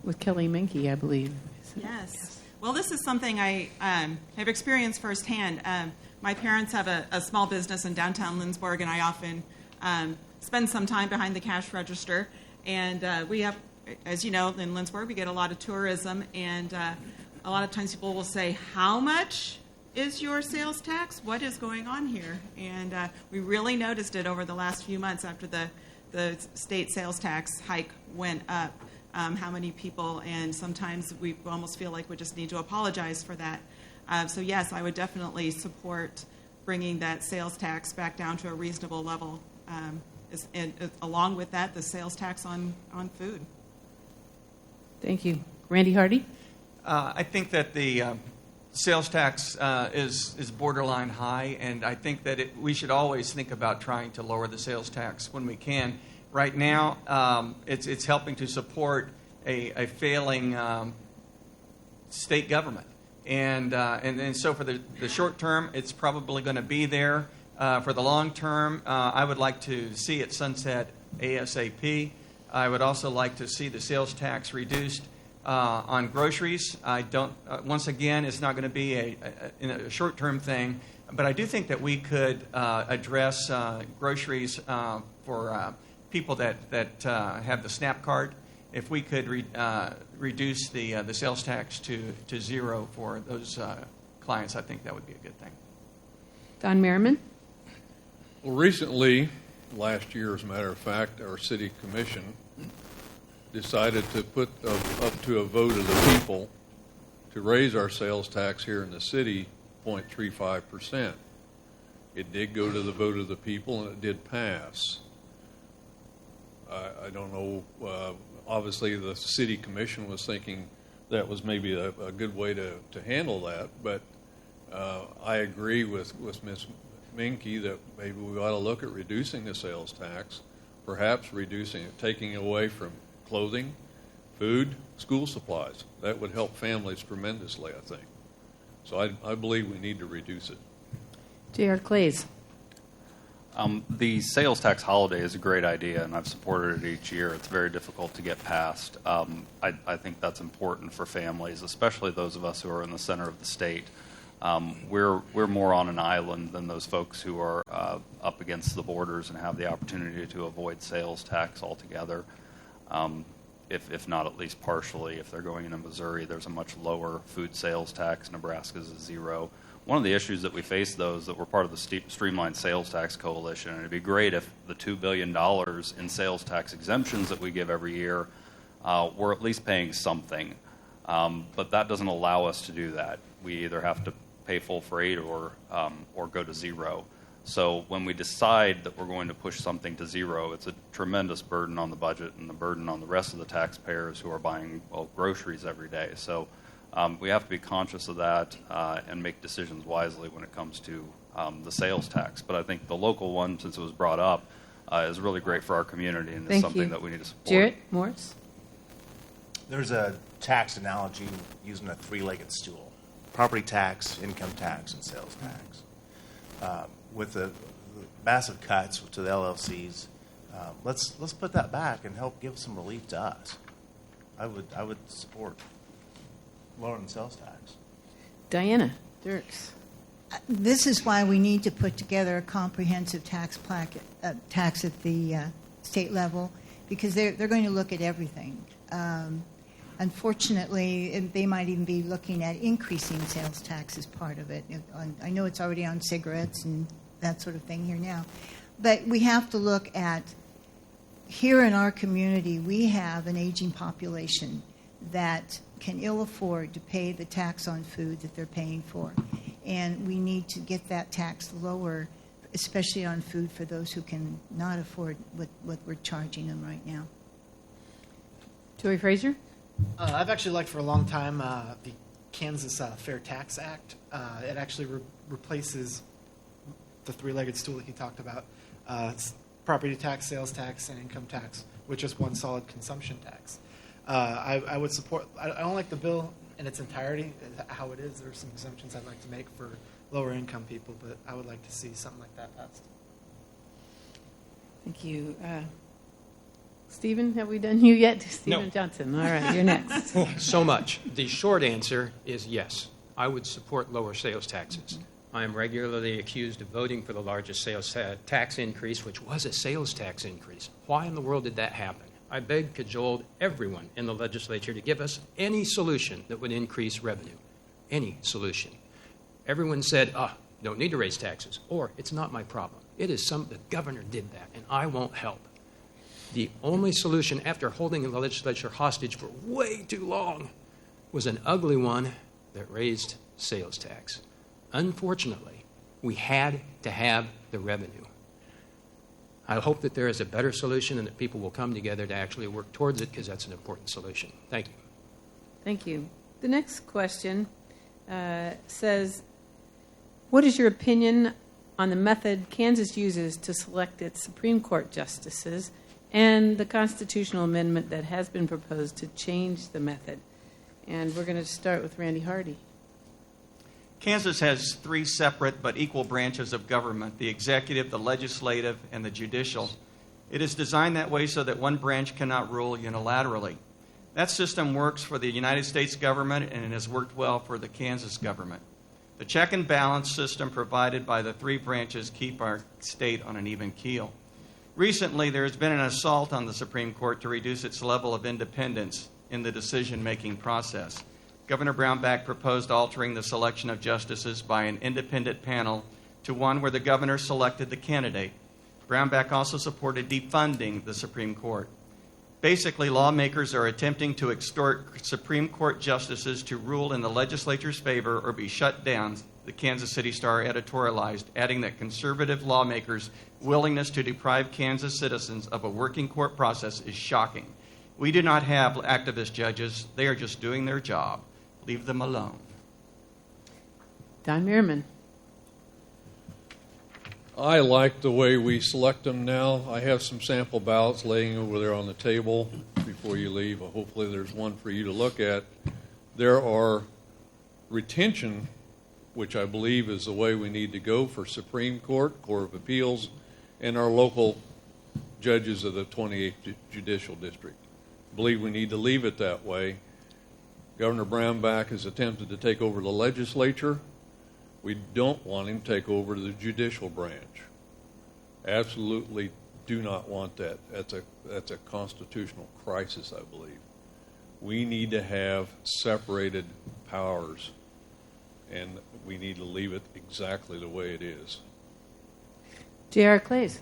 with Kelley Menke, I believe. Yes. Well, this is something I have experienced firsthand. My parents have a small business in downtown Lindsborg, and I often spend some time behind the cash register. And we have, as you know, in Lindsborg, we get a lot of tourism, and a lot of times people will say, how much is your sales tax? What is going on here? And we really noticed it over the last few months after the state sales tax hike went up, how many people, and sometimes we almost feel like we just need to apologize for that. So yes, I would definitely support bringing that sales tax back down to a reasonable level, and along with that, the sales tax on food. Thank you. Randy Hardy? I think that the sales tax is borderline high, and I think that we should always think about trying to lower the sales tax when we can. Right now, it's helping to support a failing state government, and so for the short term, it's probably going to be there. For the long term, I would like to see it sunset ASAP. I would also like to see the sales tax reduced on groceries. I don't. Once again, it's not going to be a short-term thing, but I do think that we could address groceries for people that have the SNAP card. If we could reduce the sales tax to zero for those clients, I think that would be a good thing. Don Merriman? Well, recently, last year, as a matter of fact, our city commission decided to put up to a vote of the people to raise our sales tax here in the city 0.35%. It did go to the vote of the people, and it did pass. I don't know. Obviously, the city commission was thinking that was maybe a good way to handle that, but I agree with Ms. Menke that maybe we ought to look at reducing the sales tax, perhaps reducing it, taking away from clothing, food, school supplies. That would help families tremendously, I think. So I believe we need to reduce it. J.R. Claeys. The sales tax holiday is a great idea, and I've supported it each year. It's very difficult to get passed. I think that's important for families, especially those of us who are in the center of the state. We're more on an island than those folks who are up against the borders and have the opportunity to avoid sales tax altogether. If not at least partially. If they're going into Missouri, there's a much lower food sales tax. Nebraska's is zero. One of the issues that we face, though, is that we're part of the Streamlined Sales Tax Coalition, and it'd be great if the $2 billion in sales tax exemptions that we give every year we're at least paying something. But that doesn't allow us to do that. We either have to pay full freight or go to zero. So when we decide that we're going to push something to zero, it's a tremendous burden on the budget and the burden on the rest of the taxpayers who are buying groceries every day. So we have to be conscious of that and make decisions wisely when it comes to the sales tax. But I think the local one, since it was brought up, is really great for our community and is Thank something you. that we need to support. Gerrett Morris? There's a tax analogy using a three-legged stool: property tax, income tax, and sales tax. With the massive cuts to the LLCs, let's put that back and help give some relief to us. I would support lowering the sales tax. Diana Dierks? This is why we need to put together a comprehensive tax at the state level, because they're going to look at everything. Unfortunately, they might even be looking at increasing sales tax as part of it. I know it's already on cigarettes and that sort of thing here now. But we have to look at, here in our community, we have an aging population that can ill afford to pay the tax on food that they're paying for. And we need to get that tax lower, especially on food for those who can not afford what we're charging them right now. Joey Frazier? I've actually liked for a long time the Kansas Fair Tax Act. It actually replaces the three-legged stool that he talked about, property tax, sales tax, and income tax, with just one solid consumption tax. I would support. I don't like the bill in its entirety, how it is. There are some exemptions I'd like to make for lower income people, but I would like to see something like that passed. Thank you. Stephen, have we done you yet? Stephen No. Johnson. All right, you're next. So much. The short answer is yes. I would support lower sales taxes. I am regularly accused of voting for the largest sales tax increase, which was a sales tax increase. Why in the world did that happen? I begged, cajoled everyone in the legislature to give us any solution that would increase revenue. Any solution. Everyone said, don't need to raise taxes, or it's not my problem. It is the governor did that, and I won't help. The only solution, after holding the legislature hostage for way too long, was an ugly one that raised sales tax. Unfortunately, we had to have the revenue. I hope that there is a better solution and that people will come together to actually work towards it, because that's an important solution. Thank you. Thank you. The next question says, what is your opinion on the method Kansas uses to select its Supreme Court justices and the constitutional amendment that has been proposed to change the method? And we're going to start with Randy Hardy. Kansas has three separate but equal branches of government: the executive, the legislative, and the judicial. It is designed that way so that one branch cannot rule unilaterally. That system works for the United States government, and it has worked well for the Kansas government. The check and balance system provided by the three branches keep our state on an even keel. Recently, there has been an assault on the Supreme Court to reduce its level of independence in the decision-making process. Governor Brownback proposed altering the selection of justices by an independent panel to one where the governor selected the candidate. Brownback also supported defunding the Supreme Court. Basically, lawmakers are attempting to extort Supreme Court justices to rule in the legislature's favor or be shut down, the Kansas City Star editorialized, adding that conservative lawmakers' willingness to deprive Kansas citizens of a working court process is shocking. We do not have activist judges. They are just doing their job. Leave them alone. Don Merriman. I like the way we select them now. I have some sample ballots laying over there on the table before you leave. Hopefully there's one for you to look at. There are retention, which I believe is the way we need to go for Supreme Court, Court of Appeals, and our local judges of the 28th Judicial District. I believe we need to leave it that way. Governor Brownback has attempted to take over the legislature. We don't want him to take over the judicial branch. Absolutely do not want that. That's a constitutional crisis, I believe. We need to have separated powers, and we need to leave it exactly the way it is. J.R. Claeys.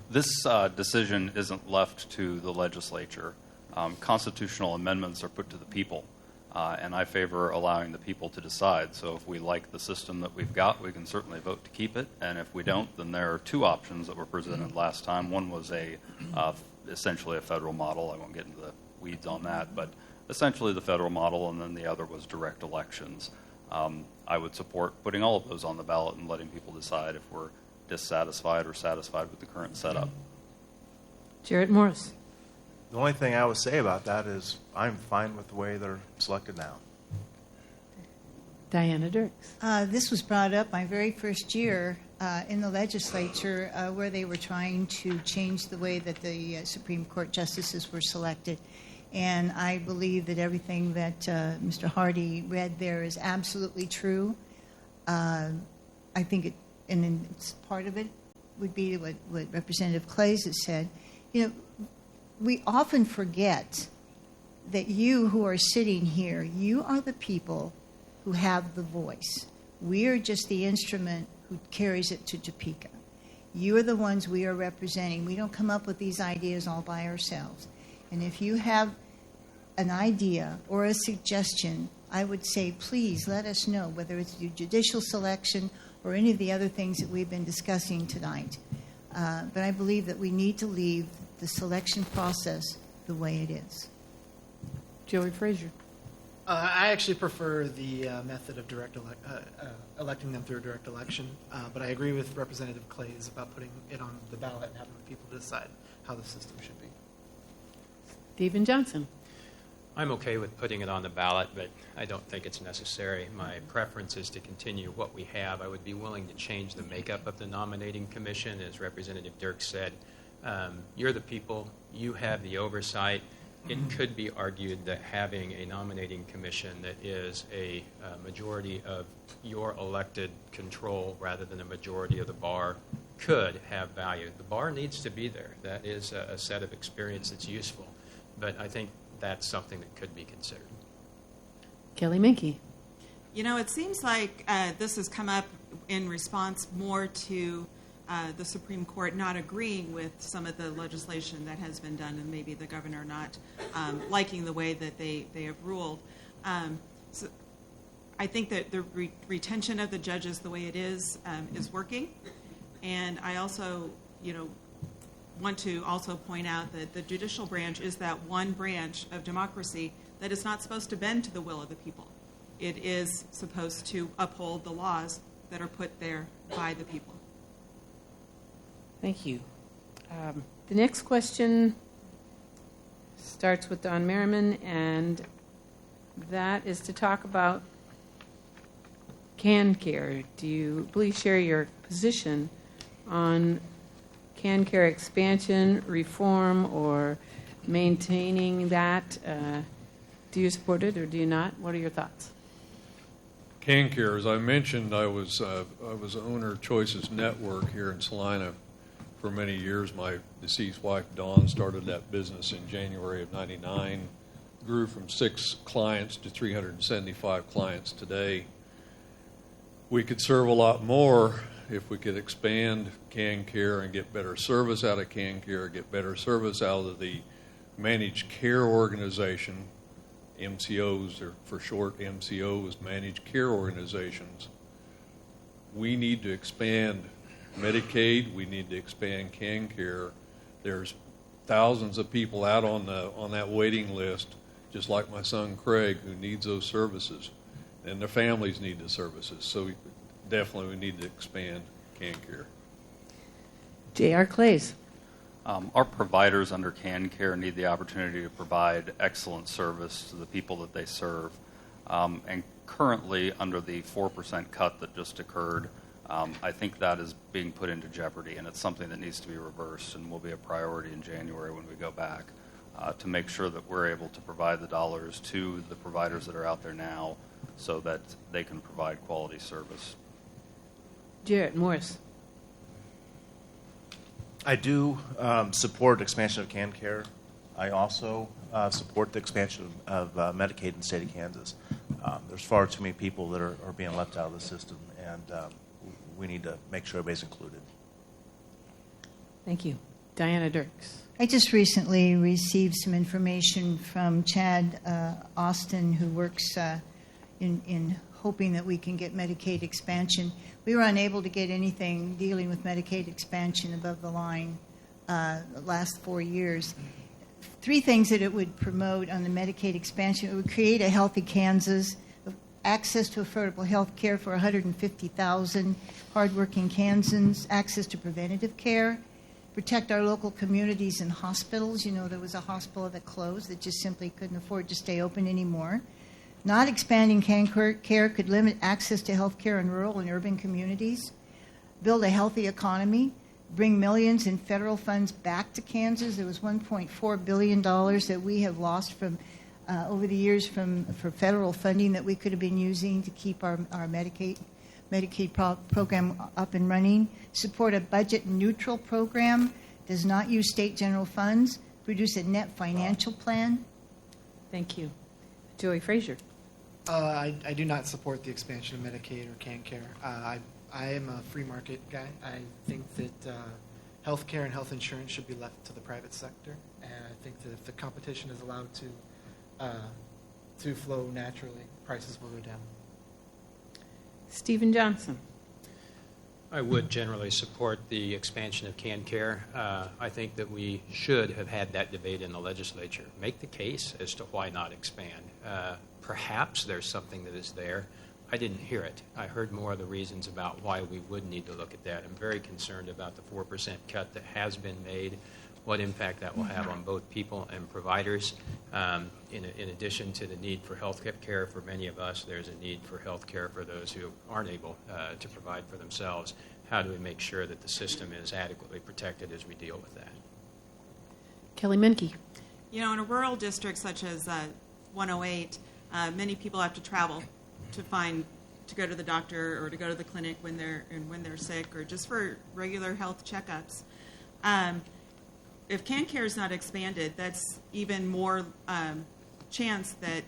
This decision isn't left to the legislature. Constitutional amendments are put to the people. And I favor allowing the people to decide. So if we like the system that we've got, we can certainly vote to keep it. And if we don't, then there are two options that were presented last time. One was essentially a federal model. I won't get into the weeds on that, but essentially the federal model, and then the other was direct elections. I would support putting all of those on the ballot and letting people decide if we're dissatisfied or satisfied with the current setup. Gerrett Morris. The only thing I would say about that is I'm fine with the way they're selected now. Diana Dierks. This was brought up my very first year in the legislature where they were trying to change the way that the Supreme Court justices were selected. And I believe that everything that Mr. Hardy read there is absolutely true. I think it's part of it would be what Representative Claeys has said. You know, we often forget that you who are sitting here, you are the people who have the voice. We are just the instrument who carries it to Topeka. You are the ones we are representing. We don't come up with these ideas all by ourselves. And if you have an idea or a suggestion, I would say, please let us know, whether it's your judicial selection or any of the other things that we've been discussing tonight. But I believe that we need to leave the selection process the way it is. Joey Frazier. I actually prefer the method of electing them through a direct election, but I agree with Representative Claeys about putting it on the ballot and having the people decide how the system should be. Stephen Johnson. I'm okay with putting it on the ballot, but I don't think it's necessary. My preference is to continue what we have. I would be willing to change the makeup of the nominating commission, as Representative Dierks said. You're the people. You have the oversight. It could be argued that having a nominating commission that is a majority of your elected control rather than a majority of the bar could have value. The bar needs to be there. That is a set of experience that's useful. But I think that's something that could be considered. Kelley Menke. You know, it seems like this has come up in response more to the Supreme Court not agreeing with some of the legislation that has been done, and maybe the governor not liking the way that they have ruled. So I think that the retention of the judges the way it is working. And I also, want to also point out that the judicial branch is that one branch of democracy that is not supposed to bend to the will of the people. It is supposed to uphold the laws that are put there by the people. Thank you. The next question starts with Don Merriman, and that is to talk about CanCare. Do you please share your position on CanCare expansion, reform, or maintaining that? Do you support it or do you not? What are your thoughts? CanCare, as I mentioned, I was owner of Choices Network here in Salina for many years. My deceased wife, Dawn, started that business in January of '99, grew from 6 clients to 375 clients today. We could serve a lot more if we could expand CanCare and get better service out of CanCare, get better service out of the managed care organization. MCOs, or for short, MCOs, managed care organizations. We need to expand Medicaid. We need to expand CanCare. There's thousands of people out on that waiting list, just like my son Craig, who needs those services, and their families need the services. So definitely we need to expand CanCare. J.R. Claeys. Our providers under CanCare need the opportunity to provide excellent service to the people that they serve. And currently, under the 4% cut that just occurred, I think that is being put into jeopardy, and it's something that needs to be reversed and will be a priority in January when we go back to make sure that we're able to provide the dollars to the providers that are out there now so that they can provide quality service. Gerrett Morris. I do support expansion of CanCare. I also support the expansion of Medicaid in the state of Kansas. There's far too many people that are being left out of the system, and we need to make sure everybody's included. Thank you. Diana Dierks. I just recently received some information from Chad Austin, who works in hoping that we can get Medicaid expansion. We were unable to get anything dealing with Medicaid expansion above the line the last 4 years. 3 things that it would promote on the Medicaid expansion. It would create a healthy Kansas, access to affordable health care for 150,000 hardworking Kansans, access to preventative care, protect our local communities and hospitals. You know, there was a hospital that closed that just simply couldn't afford to stay open anymore. Not expanding care could limit access to health care in rural and urban communities. Build a healthy economy. Bring millions in federal funds back to Kansas. There was $1.4 billion that we have lost from over the years for federal funding that we could have been using to keep our Medicaid program up and running. Support a budget-neutral program. Does not use state general funds. Produce a net financial plan. Thank you. Joey Frazier. I do not support the expansion of Medicaid or CanCare. I am a free market guy. I think that health care and health insurance should be left to the private sector, and I think that if the competition is allowed to flow naturally, prices will go down. Stephen Johnson. I would generally support the expansion of CanCare. I think that we should have had that debate in the legislature. Make the case as to why not expand. Perhaps there's something that is there. I didn't hear it. I heard more of the reasons about why we would need to look at that. I'm very concerned about the 4% cut that has been made, what impact that will have on both people and providers. In addition to the need for health care for many of us, there's a need for health care for those who aren't able to provide for themselves. How do we make sure that the system is adequately protected as we deal with that? Kelley Menke. You know, in a rural district such as 108, many people have to travel to go to the doctor or to go to the clinic when they're sick or just for regular health checkups. If CanCare is not expanded, that's even more chance that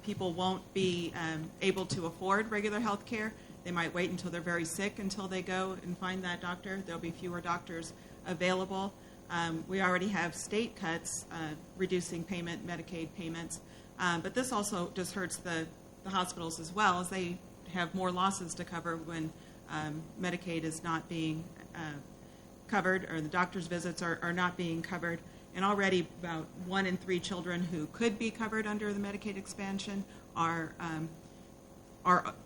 people won't be able to afford regular health care. They might wait until they're very sick until they go and find that doctor. There'll be fewer doctors available. We already have state cuts reducing Medicaid payments, but this also just hurts the hospitals as well, as they have more losses to cover when Medicaid is not being covered or the doctor's visits are not being covered. And already about 1 in 3 children who could be covered under the Medicaid expansion are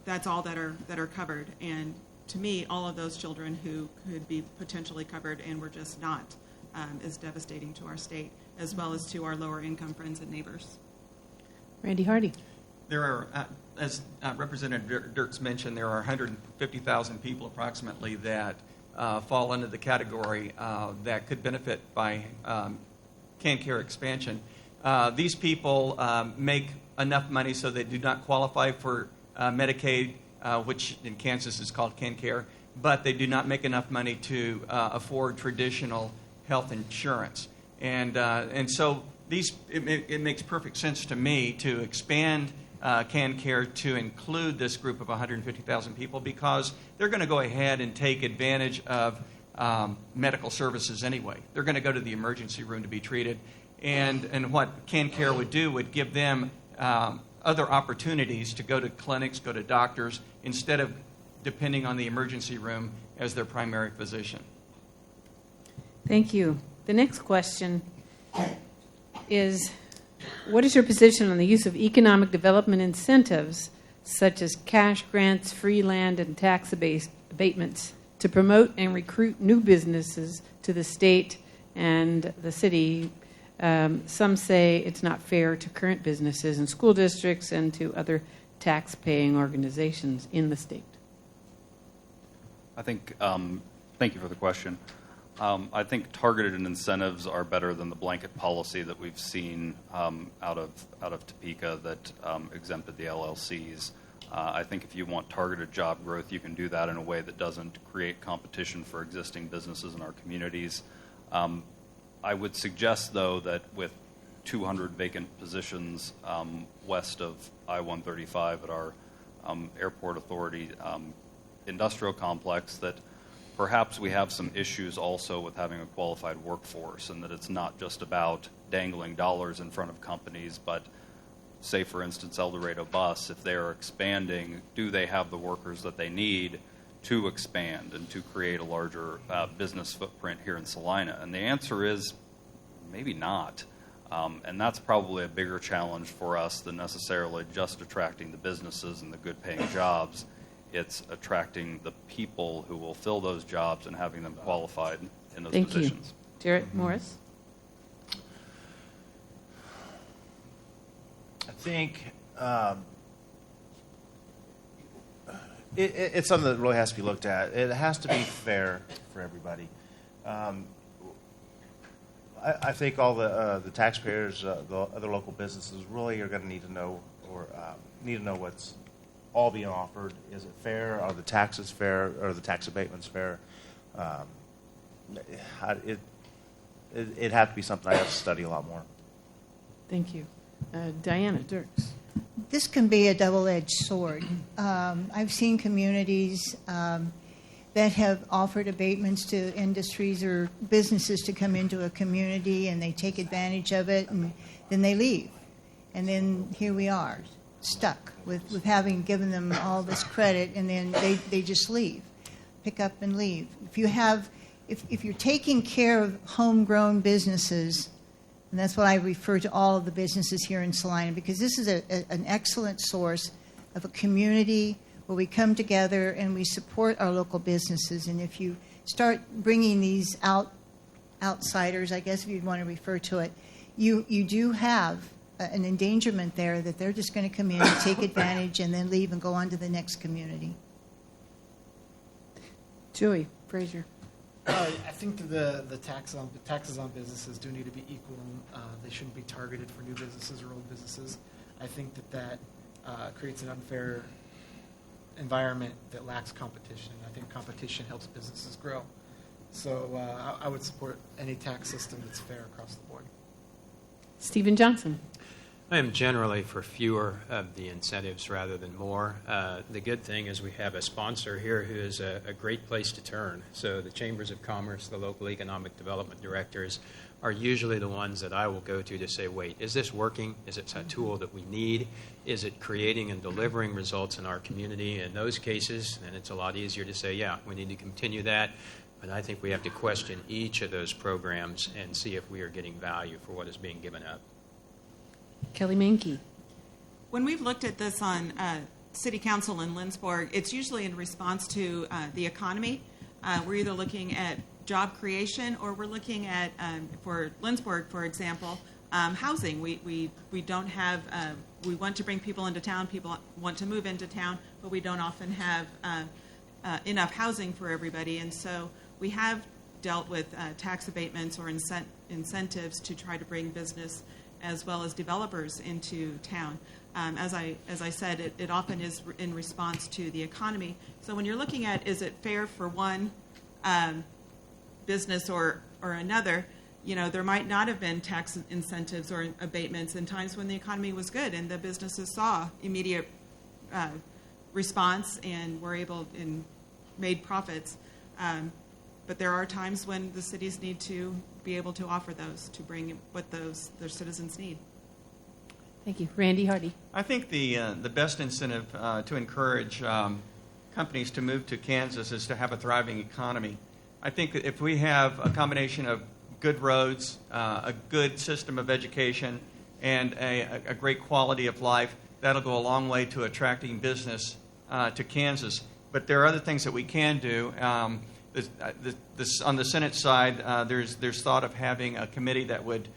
that's all that are covered. And to me, all of those children who could be potentially covered and were just not is devastating to our state as well as to our lower income friends and neighbors. Randy Hardy. There are, as Representative Dierks mentioned, there are 150,000 people approximately that fall into the category that could benefit by CanCare expansion. These people make enough money so they do not qualify for Medicaid, which in Kansas is called CanCare, but they do not make enough money to afford traditional health insurance. And so it makes perfect sense to me to expand CanCare to include this group of 150,000 people because they're going to go ahead and take advantage of medical services anyway. They're going to go to the emergency room to be treated. And what CanCare would do would give them other opportunities to go to clinics, go to doctors, instead of depending on the emergency room as their primary physician. Thank you. The next question is, what is your position on the use of economic development incentives, such as cash grants, free land, and tax abatements, to promote and recruit new businesses to the state and the city? Some say it's not fair to current businesses and school districts and to other tax-paying organizations in the state. I think, thank you for the question. I think targeted incentives are better than the blanket policy that we've seen out of Topeka that exempted the LLCs. I think if you want targeted job growth, you can do that in a way that doesn't create competition for existing businesses in our communities. I would suggest, though, that with 200 vacant positions west of I-135 at our Airport Authority industrial complex, that perhaps we have some issues also with having a qualified workforce, and that it's not just about dangling dollars in front of companies, but say, for instance, El Dorado Bus, if they are expanding, do they have the workers that they need to expand and to create a larger business footprint here in Salina? And the answer is maybe not. And that's probably a bigger challenge for us than necessarily just attracting the businesses and the good-paying jobs. It's attracting the people who will fill those jobs and having them qualified in those Thank positions. you. Gerrett Morris? I think it's something that really has to be looked at. It has to be fair for everybody. I think all the taxpayers, the other local businesses, really are going to need to know what's all being offered. Is it fair? Are the taxes fair? Are the tax abatements fair? It'd have to be something I have to study a lot more. Thank you. Diana Dierks. This can be a double-edged sword. I've seen communities that have offered abatements to industries or businesses to come into a community, and they take advantage of it, and then they leave. And then here we are, stuck with having given them all this credit, and then they just leave, pick up and leave. If you're taking care of homegrown businesses, and that's what I refer to all of the businesses here in Salina, because this is an excellent source of a community where we come together and we support our local businesses. And if you start bringing these outsiders, I guess if you'd want to refer to it, you do have an endangerment there that they're just going to come in and take advantage and then leave and go on to the next community. Joey Frazier. I think the taxes on businesses do need to be equal. They shouldn't be targeted for new businesses or old businesses. I think that creates an unfair environment that lacks competition. I think competition helps businesses grow. So I would support any tax system that's fair across the board. Stephen Johnson. I am generally for fewer of the incentives rather than more. The good thing is we have a sponsor here who is a great place to turn. So the Chambers of Commerce, the local economic development directors, are usually the ones that I will go to say, wait, is this working? Is it a tool that we need? Is it creating and delivering results in our community? In those cases, then it's a lot easier to say, yeah, we need to continue that. But I think we have to question each of those programs and see if we are getting value for what is being given up. Kelley Menke. When we've looked at this on City Council in Lindsborg, it's usually in response to the economy. We're either looking at job creation or we're looking at, for Lindsborg, for example, housing. We don't have, we want to bring people into town, people want to move into town, but we don't often have enough housing for everybody. And so we have dealt with tax abatements or incentives to try to bring business as well as developers into town. As I said, it often is in response to the economy. So when you're looking at, is it fair for one business or another, there might not have been tax incentives or abatements in times when the economy was good and the businesses saw immediate response and were able and made profits. But there are times when the cities need to be able to offer those to bring what their citizens need. Thank you. Randy Hardy. I think the best incentive to encourage companies to move to Kansas is to have a thriving economy. I think that if we have a combination of good roads, a good system of education, and a great quality of life, that'll go a long way to attracting business to Kansas. But there are other things that we can do. This, on the Senate side, there's thought of having a committee that would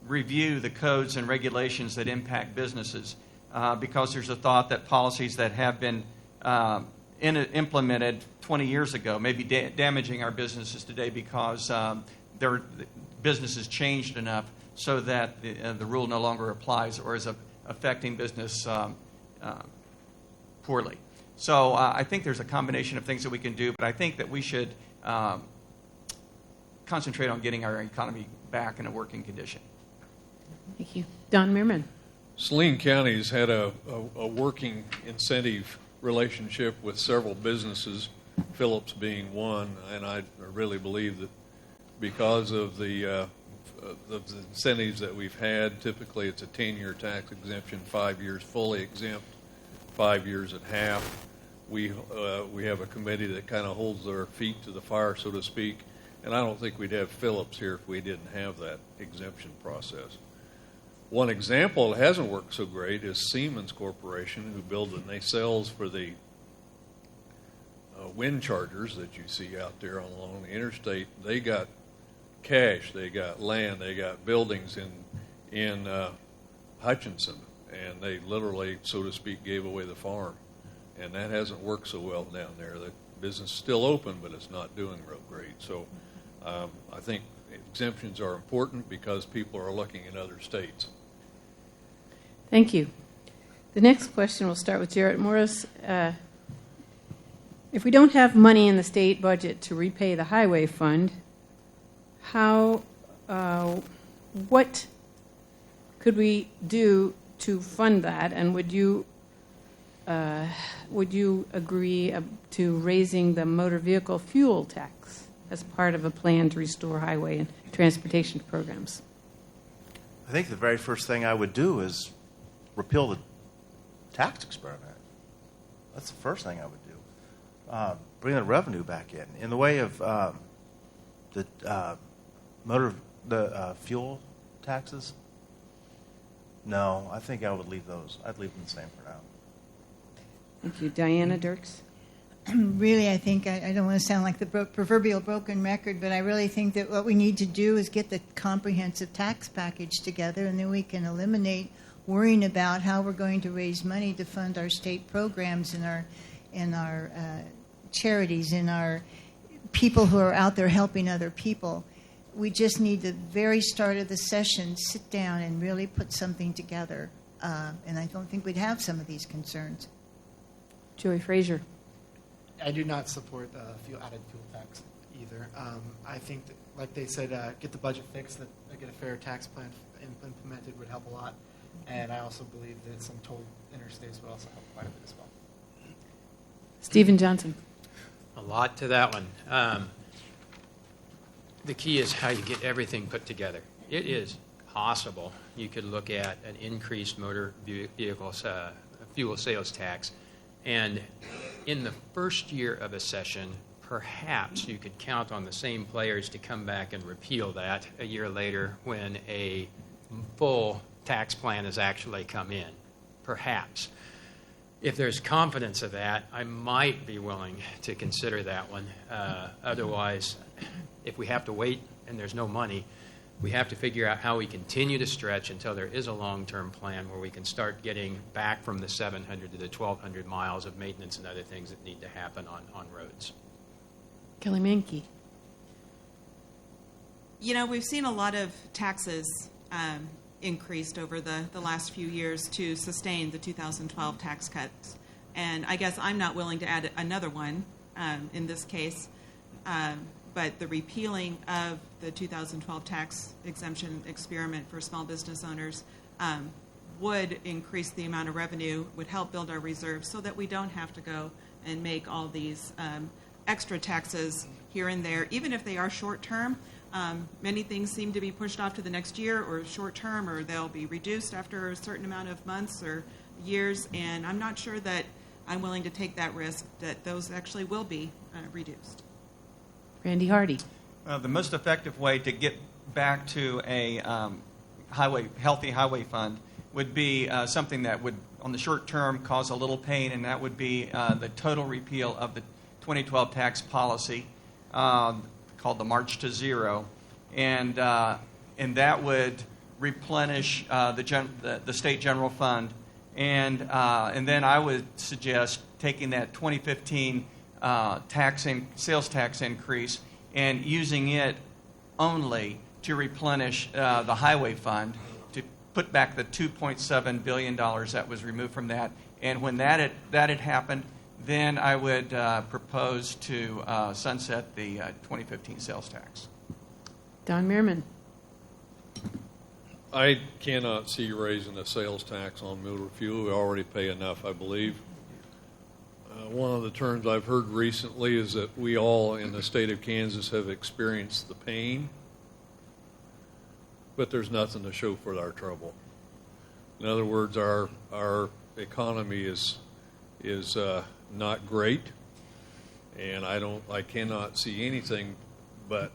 review the codes and regulations that impact businesses, because there's a thought that policies that have been implemented 20 years ago may be damaging our businesses today because their businesses changed enough so that the rule no longer applies or is affecting business poorly. So I think there's a combination of things that we can do, but I think that we should concentrate on getting our economy back in a working condition. Thank you. Don Merriman. Saline County's had a working incentive relationship with several businesses, Phillips being one, and I really believe that because of the incentives that we've had, typically it's a 10-year tax exemption, 5 years fully exempt, 5 years at half. We have a committee that kind of holds their feet to the fire, so to speak, and I don't think we'd have Phillips here if we didn't have that exemption process. One example that hasn't worked so great is Siemens Corporation, who build the nacelles for the wind chargers that you see out there along the interstate, they got cash, they got land, they got buildings in Hutchinson, and they literally, so to speak, gave away the farm. And that hasn't worked so well down there. The business is still open, but it's not doing real great. So I think exemptions are important because people are looking in other states. Thank you. The next question will start with Gerrett Morris. If we don't have money in the state budget to repay the highway fund, what could we do to fund that? And would you agree to raising the motor vehicle fuel tax as part of a plan to restore highway and transportation programs? I think the very first thing I would do is repeal the tax experiment. That's the first thing I would do. Bring the revenue back in the way of the fuel taxes. No, I think I would leave those. I'd leave them the same for now. Thank you. Diana Dierks. Really, I think, I don't want to sound like the proverbial broken record, but I really think that what we need to do is get the comprehensive tax package together, and then we can eliminate worrying about how we're going to raise money to fund our state programs and our charities and our people who are out there helping other people. We just need the very start of the session, sit down and really put something together. And I don't think we'd have some of these concerns. Joey Frazier. I do not support the added fuel tax either. I think that, like they said, get the budget fixed, that get a fair tax plan implemented would help a lot. And I also believe that some toll interstates would also help quite a bit as well. Stephen Johnson. A lot to that one. The key is how you get everything put together. It is possible you could look at an increased motor vehicles fuel sales tax, and in the first year of a session, perhaps you could count on the same players to come back and repeal that a year later when a full tax plan has actually come in. Perhaps. If there's confidence of that, I might be willing to consider that one. Otherwise, if we have to wait and there's no money, we have to figure out how we continue to stretch until there is a long-term plan where we can start getting back from the 700 to the 1,200 miles of maintenance and other things that need to happen on roads. Kelley Menke. You know, we've seen a lot of taxes increased over the last few years to sustain the 2012 tax cuts. And I guess I'm not willing to add another one in this case. But the repealing of the 2012 tax exemption experiment for small business owners would increase the amount of revenue, would help build our reserves so that we don't have to go and make all these extra taxes here and there, even if they are short-term. Many things seem to be pushed off to the next year or short-term, or they'll be reduced after a certain amount of months or years, and I'm not sure that I'm willing to take that risk that those actually will be reduced. Randy Hardy. The most effective way to get back to a healthy highway fund would be something that would, on the short term, cause a little pain, and that would be the total repeal of the 2012 tax policy called the March to Zero, and that would replenish the state general fund, and then I would suggest taking that 2015 sales tax increase and using it only to replenish the highway fund, to put back the $2.7 billion that was removed from that. And when that had happened, then I would propose to sunset the 2015 sales tax. Don Merriman. I cannot see raising the sales tax on motor fuel. We already pay enough, I believe. One of the terms I've heard recently is that we all in the state of Kansas have experienced the pain, but there's nothing to show for our trouble. In other words, our economy is not great, and I cannot see anything but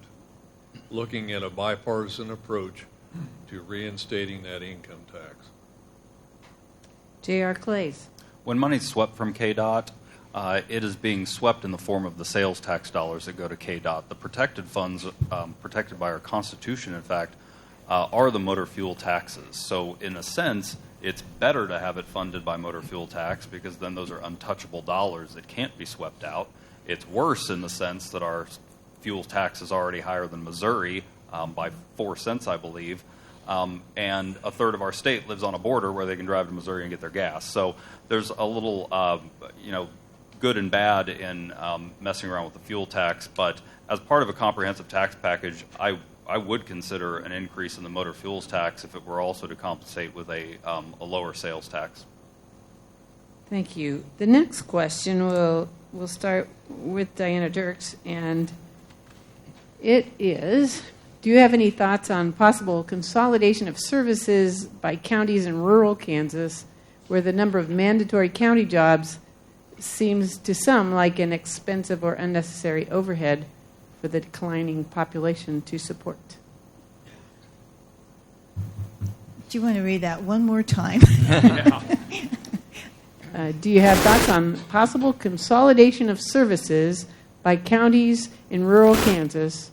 looking at a bipartisan approach to reinstating that income tax. J.R. Claeys. When money's swept from KDOT, it is being swept in the form of the sales tax dollars that go to KDOT. The protected funds, protected by our Constitution, in fact, are the motor fuel taxes. So in a sense, it's better to have it funded by motor fuel tax because then those are untouchable dollars that can't be swept out. It's worse in the sense that our fuel tax is already higher than Missouri by 4 cents, I believe. And a third of our state lives on a border where they can drive to Missouri and get their gas. So there's a little, good and bad in messing around with the fuel tax. But as part of a comprehensive tax package, I would consider an increase in the motor fuels tax if it were also to compensate with a lower sales tax. Thank you. The next question will start with Diana Dierks, and it is, do you have any thoughts on possible consolidation of services by counties in rural Kansas where the number of mandatory county jobs seems to some like an expensive or unnecessary overhead for the declining population to support? Do you want to read that one more time? Do you have thoughts on possible consolidation of services by counties in rural Kansas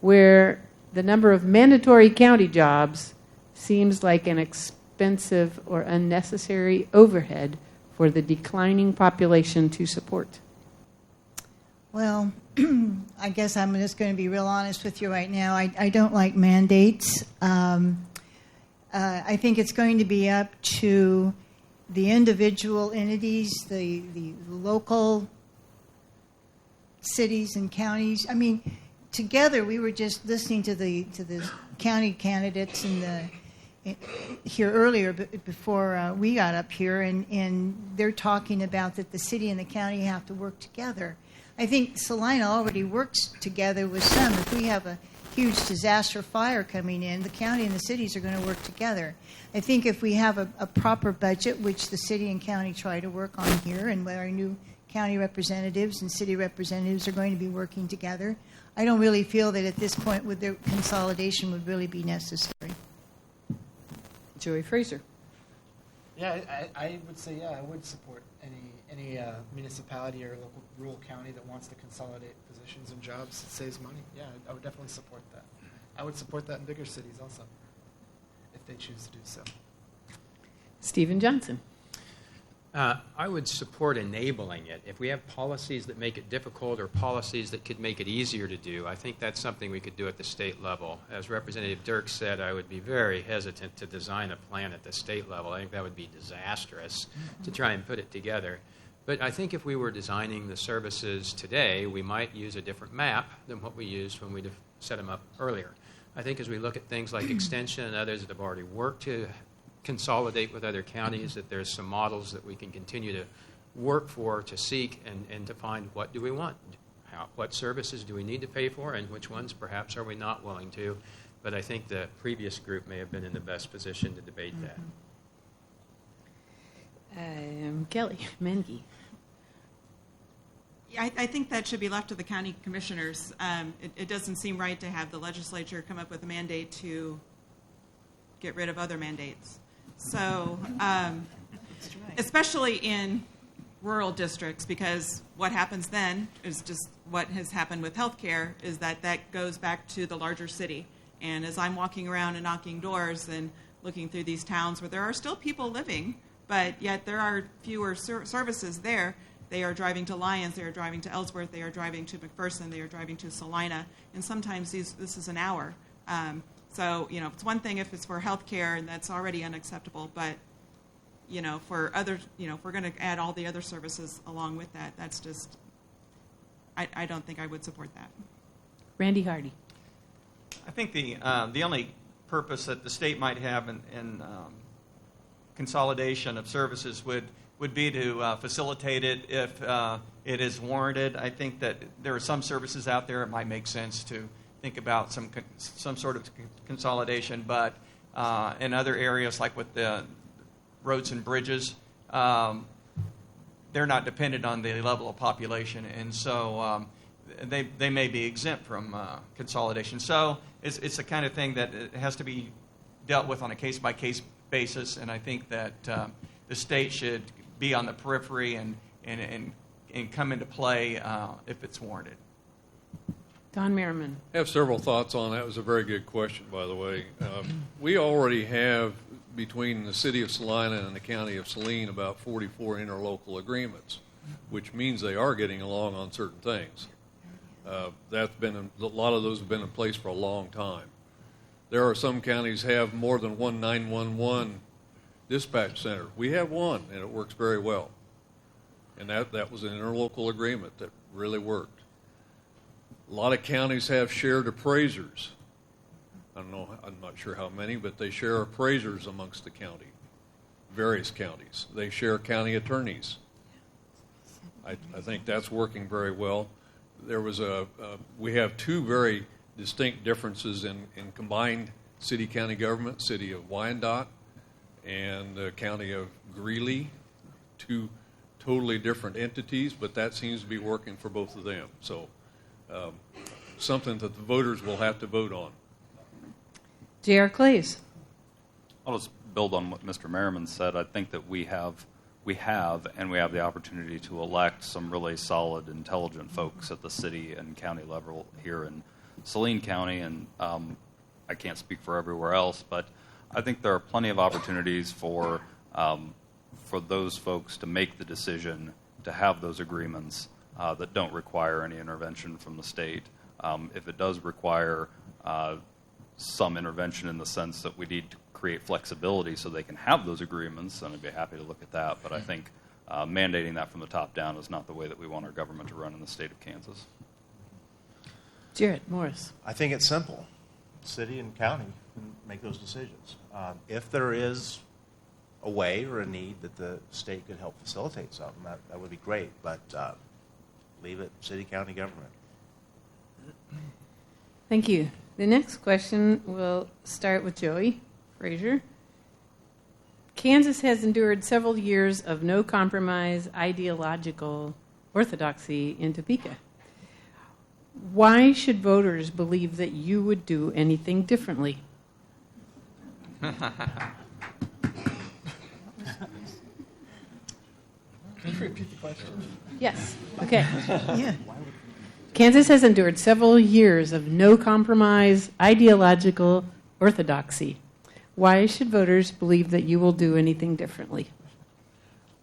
where the number of mandatory county jobs seems like an expensive or unnecessary overhead for the declining population to support? Well, I guess I'm just going to be real honest with you right now. I don't like mandates. I think it's going to be up to the individual entities, the local cities and counties. I mean, together we were just listening to the county candidates here earlier before we got up here, and they're talking about that the city and the county have to work together. I think Salina already works together with some. If we have a huge disaster fire coming in, the county and the cities are going to work together. I think if we have a proper budget, which the city and county try to work on here, and where our new county representatives and city representatives are going to be working together, I don't really feel that at this point would the consolidation would really be necessary. Joey Frazier. Yeah, I would say, I would support any municipality or local rural county that wants to consolidate positions and jobs. It saves money. Yeah, I would definitely support that. I would support that in bigger cities also, if they choose to do so. Stephen Johnson. I would support enabling it. If we have policies that make it difficult or policies that could make it easier to do, I think that's something we could do at the state level. As Representative Dierks said, I would be very hesitant to design a plan at the state level. I think that would be disastrous to try and put it together. But I think if we were designing the services today, we might use a different map than what we used when we set them up earlier. I think as we look at things like extension and others that have already worked to consolidate with other counties, that there's some models that we can continue to work for, to seek, and to find what do we want. What services do we need to pay for, and which ones perhaps are we not willing to. But I think the previous group may have been in the best position to debate that. Kelley Menke. I think that should be left to the county commissioners. It doesn't seem right to have the legislature come up with a mandate to get rid of other mandates. So, especially in rural districts, because what happens then is just what has happened with healthcare, is that goes back to the larger city. And as I'm walking around and knocking doors and looking through these towns where there are still people living, but yet there are fewer services there, they are driving to Lyons, they are driving to Ellsworth, they are driving to McPherson, they are driving to Salina, and sometimes this is an hour. So, it's one thing if it's for health care, and that's already unacceptable, but, for other, if we're going to add all the other services along with that, that's just, I don't think I would support that. Randy Hardy. I think the only purpose that the state might have in consolidation of services would be to facilitate it if it is warranted. I think that there are some services out there it might make sense to think about some sort of consolidation, but in other areas like with the roads and bridges, they're not dependent on the level of population, and so they may be exempt from consolidation. So it's the kind of thing that it has to be dealt with on a case-by-case basis, and I think that the state should be on the periphery and and come into play if it's warranted. Don Merriman. I have several thoughts on that. It was a very good question, by the way. We already have, between the city of Salina and the county of Saline, about 44 interlocal agreements, which means they are getting along on certain things. That's been a lot of those have been in place for a long time. There are some counties have more than one 911 dispatch center. We have one, and it works very well. And that was an interlocal agreement that really worked. A lot of counties have shared appraisers. I'm not sure how many, but they share appraisers amongst the county, various counties. They share county attorneys. I think that's working very well. There was we have two very distinct differences in combined city-county government, city of Wyandotte and the county of Greeley, two totally different entities, but that seems to be working for both of them. So something that the voters will have to vote on. J.R. Claeys. I'll just build on what Mr. Merriman said. I think that we have the opportunity to elect some really solid, intelligent folks at the city and county level here in Saline County, and I can't speak for everywhere else, but I think there are plenty of opportunities for those folks to make the decision to have those agreements that don't require any intervention from the state. If it does require some intervention in the sense that we need to create flexibility so they can have those agreements, then I'd be happy to look at that. But I think mandating that from the top down is not the way that we want our government to run in the state of Kansas. Gerrett Morris. I think it's simple. City and county can make those decisions. If there is a way or a need that the state could help facilitate something, that would be great. But leave it city-county government. Thank you. The next question will start with Joey Frazier. Kansas has endured several years of no-compromise ideological orthodoxy in Topeka. Why should voters believe that you would do anything differently? Can you repeat the question? Yes. Okay. Yeah. Kansas has endured several years of no-compromise ideological orthodoxy. Why should voters believe that you will do anything differently?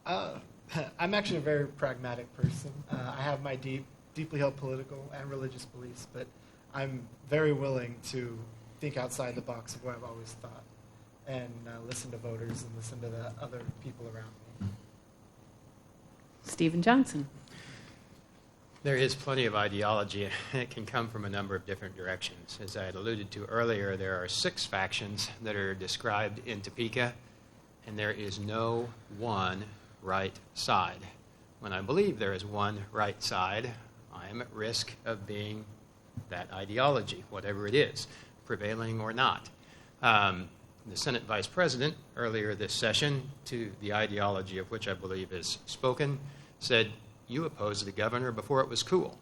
I'm actually a very pragmatic person. I have my deeply held political and religious beliefs, but I'm very willing to think outside the box of what I've always thought and listen to voters and listen to the other people around me. Stephen Johnson. There is plenty of ideology, and it can come from a number of different directions. As I had alluded to earlier, there are 6 factions that are described in Topeka, and there is no one right side. When I believe there is one right side, I am at risk of being that ideology, whatever it is, prevailing or not. The Senate Vice President, earlier this session, to the ideology of which I believe is spoken, said, "You opposed the governor before it was cool."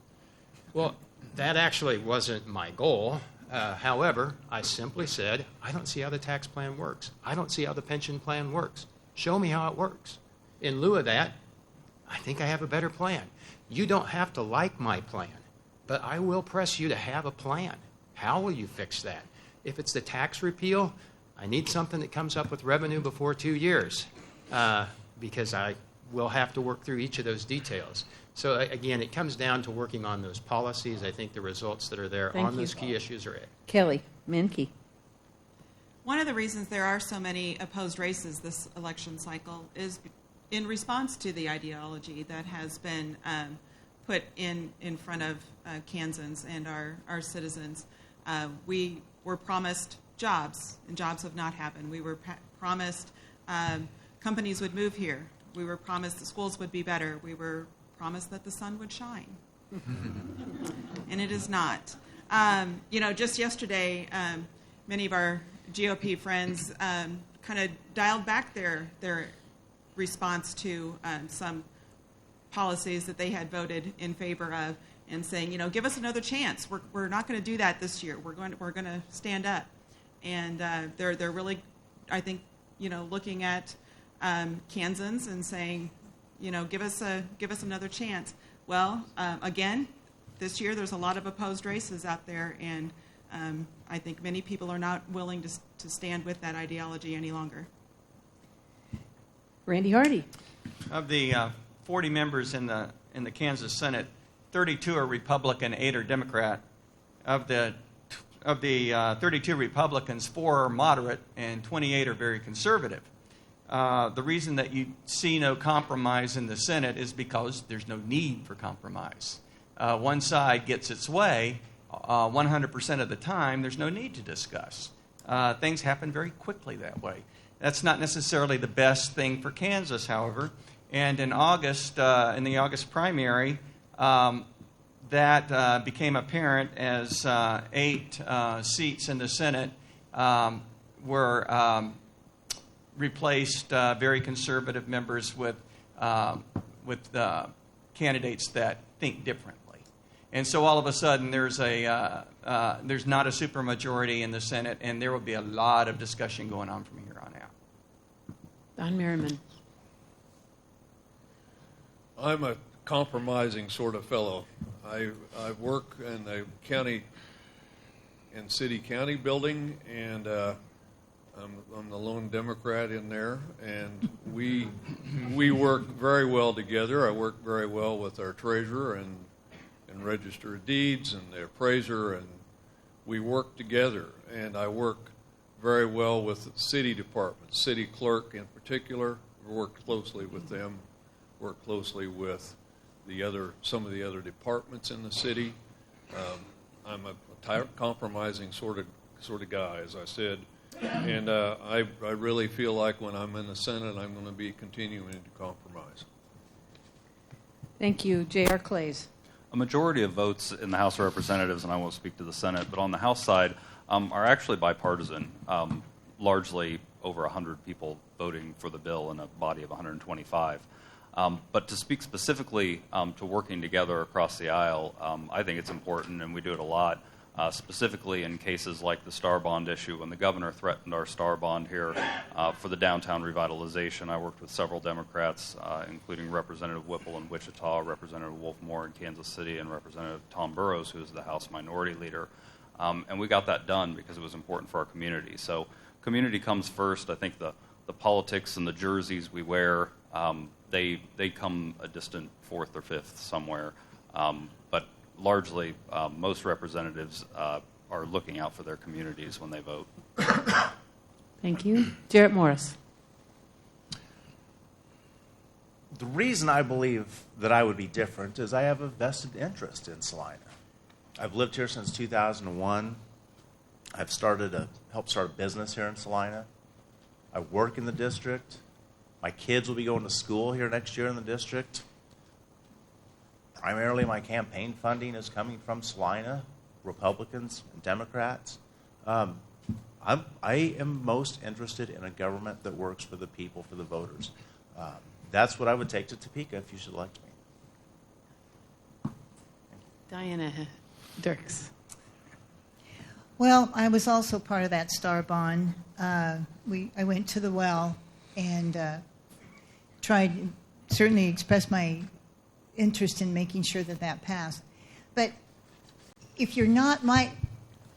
Well, that actually wasn't my goal. However, I simply said, I don't see how the tax plan works. I don't see how the pension plan works. Show me how it works. In lieu of that, I think I have a better plan. You don't have to like my plan, but I will press you to have a plan. How will you fix that? If it's the tax repeal, I need something that comes up with revenue before 2 years, because I will have to work through each of those details. So again, it comes down to working on those policies. I think the results that are there on those key issues are it. Kelley Menke. One of the reasons there are so many opposed races this election cycle is in response to the ideology that has been put in front of Kansans and our citizens. We were promised jobs, and jobs have not happened. We were promised companies would move here. We were promised the schools would be better. We were promised that the sun would shine. And it is not. Just yesterday, many of our GOP friends kind of dialed back their response to some policies that they had voted in favor of, and saying, give us another chance. We're not going to do that this year. We're going to stand up. And they're really, I think, looking at Kansans and saying, give us another chance. Well, again, this year there's a lot of opposed races out there, and I think many people are not willing to stand with that ideology any longer. Randy Hardy. Of the 40 members in the Kansas Senate, 32 are Republican, 8 are Democrat. Of the 32 Republicans, 4 are moderate, and 28 are very conservative. The reason that you see no compromise in the Senate is because there's no need for compromise. One side gets its way 100% of the time. There's no need to discuss. Things happen very quickly that way. That's not necessarily the best thing for Kansas, however. And in August, in the August primary, that became apparent as 8 seats in the Senate were replaced very conservative members with candidates that think differently. And so all of a sudden there's not a supermajority in the Senate, and there will be a lot of discussion going on from here on out. Don Merriman. I'm a compromising sort of fellow. I work in the city-county building, and I'm the lone Democrat in there, and we work very well together. I work very well with our treasurer and register of deeds and the appraiser, and we work together. And I work very well with the city department, city clerk in particular. I work closely with them. Work closely with some of the other departments in the city. I'm a compromising sort of guy, as I said, and I really feel like when I'm in the Senate, I'm going to be continuing to compromise. Thank you. J.R. Claeys. A majority of votes in the House of Representatives, and I won't speak to the Senate, but on the House side, are actually bipartisan, largely over 100 people voting for the bill in a body of 125. But to speak specifically to working together across the aisle, I think it's important, and we do it a lot, specifically in cases like the Star Bond issue. When the governor threatened our Star Bond here for the downtown revitalization, I worked with several Democrats, including Representative Whipple in Wichita, Representative Wolf Moore in Kansas City, and Representative Tom Burrows, who is the House Minority Leader. And we got that done because it was important for our community. So community comes first. I think the politics and the jerseys we wear, they come a distant fourth or fifth somewhere. But largely, most representatives are looking out for their communities when they vote. Thank you. Gerrett Morris. The reason I believe that I would be different is I have a vested interest in Salina. I've lived here since 2001. I've helped start a business here in Salina. I work in the district. My kids will be going to school here next year in the district. Primarily, my campaign funding is coming from Salina, Republicans and Democrats. I am most interested in a government that works for the people, for the voters. That's what I would take to Topeka if you should elect me. Diana Dierks. Well, I was also part of that Star Bond. I went to the well and certainly expressed my interest in making sure that passed. But if you're not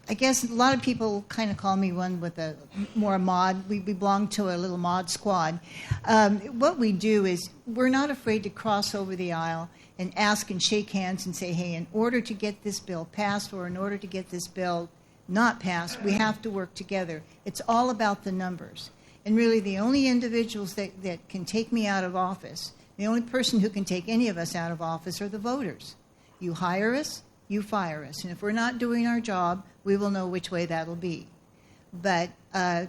I guess a lot of people kind of call me one with a more mod. We belong to a little mod squad. What we do is we're not afraid to cross over the aisle and ask and shake hands and say, hey, in order to get this bill passed or in order to get this bill not passed, we have to work together. It's all about the numbers. And really the only individuals that can take me out of office, the only person who can take any of us out of office are the voters. You hire us, you fire us. And if we're not doing our job, we will know which way that'll be. But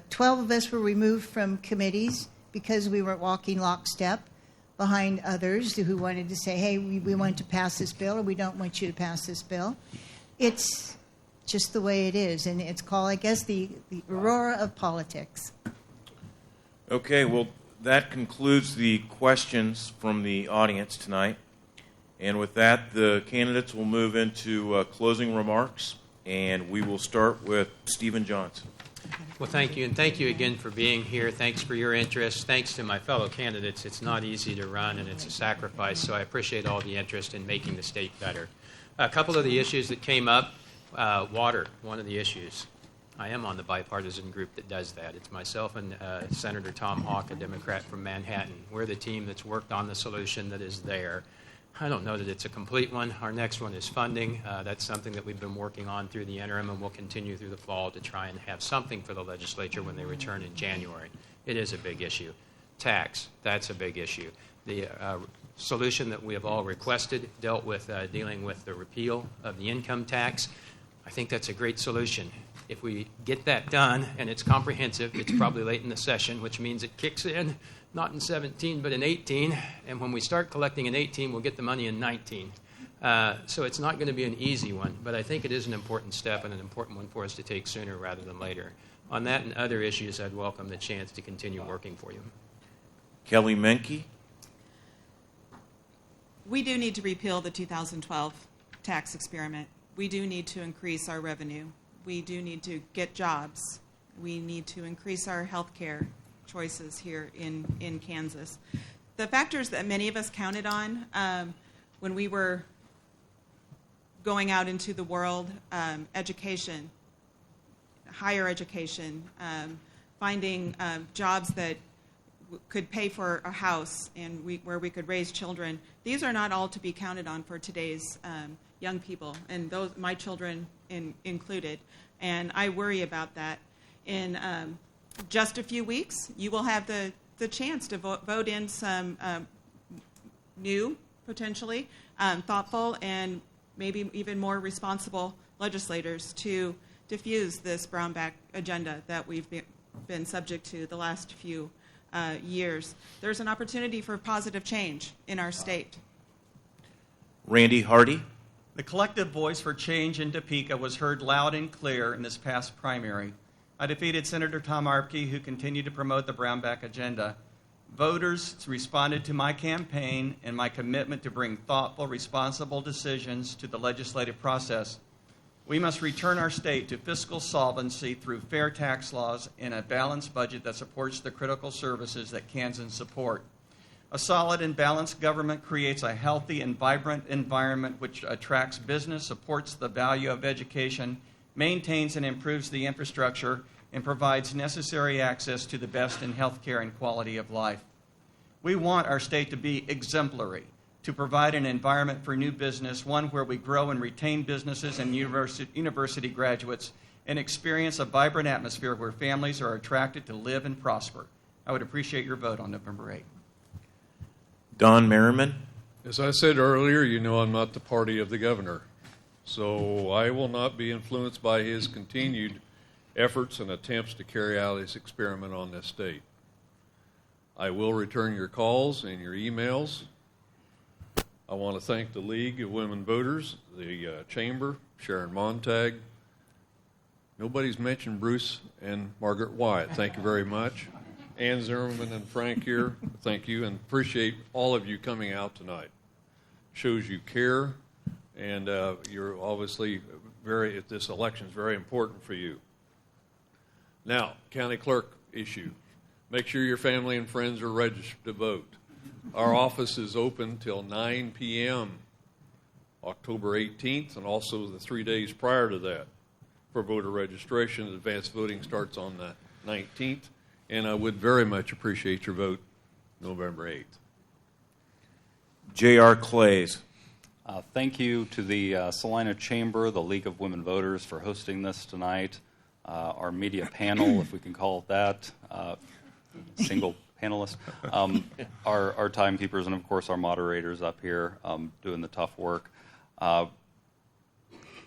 12 of us were removed from committees because we weren't walking lockstep behind others who wanted to say, hey, we want to pass this bill or we don't want you to pass this bill. It's just the way it is. And it's called, I guess, the aurora of politics. Okay, well, that concludes the questions from the audience tonight. And with that, the candidates will move into closing remarks, and we will start with Stephen Johnson. Well, thank you, and thank you again for being here. Thanks for your interest. Thanks to my fellow candidates. It's not easy to run, and it's a sacrifice, so I appreciate all the interest in making the state better. A couple of the issues that came up, water, one of the issues. I am on the bipartisan group that does that. It's myself and Senator Tom Hawk, a Democrat from Manhattan. We're the team that's worked on the solution that is there. I don't know that it's a complete one. Our next one is funding. That's something that we've been working on through the interim, and we'll continue through the fall to try and have something for the legislature when they return in January. It is a big issue. Tax, that's a big issue. The solution that we have all requested dealt with dealing with the repeal of the income tax. I think that's a great solution. If we get that done, and it's comprehensive, it's probably late in the session, which means it kicks in, not in 17, but in 18. And when we start collecting in 18, we'll get the money in 19. So it's not going to be an easy one, but I think it is an important step and an important one for us to take sooner rather than later. On that and other issues, I'd welcome the chance to continue working for you. Kelley Menke. We do need to repeal the 2012 tax experiment. We do need to increase our revenue. We do need to get jobs. We need to increase our health care choices here in Kansas. The factors that many of us counted on when we were going out into the world, education, higher education, finding jobs that could pay for a house and where we could raise children, these are not all to be counted on for today's young people, and those my children included. And I worry about that. In just a few weeks, you will have the chance to vote in some new, potentially thoughtful, and maybe even more responsible legislators to diffuse this brownback agenda that we've been subject to the last few years. There's an opportunity for positive change in our state. Randy Hardy. The collective voice for change in Topeka was heard loud and clear in this past primary. I defeated Senator Tom Arpke, who continued to promote the brownback agenda. Voters responded to my campaign and my commitment to bring thoughtful, responsible decisions to the legislative process. We must return our state to fiscal solvency through fair tax laws and a balanced budget that supports the critical services that Kansans support. A solid and balanced government creates a healthy and vibrant environment which attracts business, supports the value of education, maintains and improves the infrastructure, and provides necessary access to the best in health care and quality of life. We want our state to be exemplary, to provide an environment for new business, one where we grow and retain businesses and university graduates, and experience a vibrant atmosphere where families are attracted to live and prosper. I would appreciate your vote on November 8th. Don Merriman. As I said earlier, you know I'm not the party of the governor, so I will not be influenced by his continued efforts and attempts to carry out his experiment on this state. I will return your calls and your emails. I want to thank the League of Women Voters, the Chamber, Sharon Montag. Nobody's mentioned Bruce and Margaret Wyatt. Thank you very much. Ann Zimmerman and Frank here, thank you, and appreciate all of you coming out tonight. Shows you care, and you're obviously this election is very important for you. Now, county clerk issue. Make sure your family and friends are registered to vote. Our office is open till 9 p.m. October 18th, and also the 3 days prior to that for voter registration. Advanced voting starts on the 19th. And I would very much appreciate your vote November 8th. J.R. Claeys. Thank you to the Salina Chamber, the League of Women Voters, for hosting this tonight. Our media panel, if we can call it that, single panelist, our timekeepers, and of course our moderators up here doing the tough work.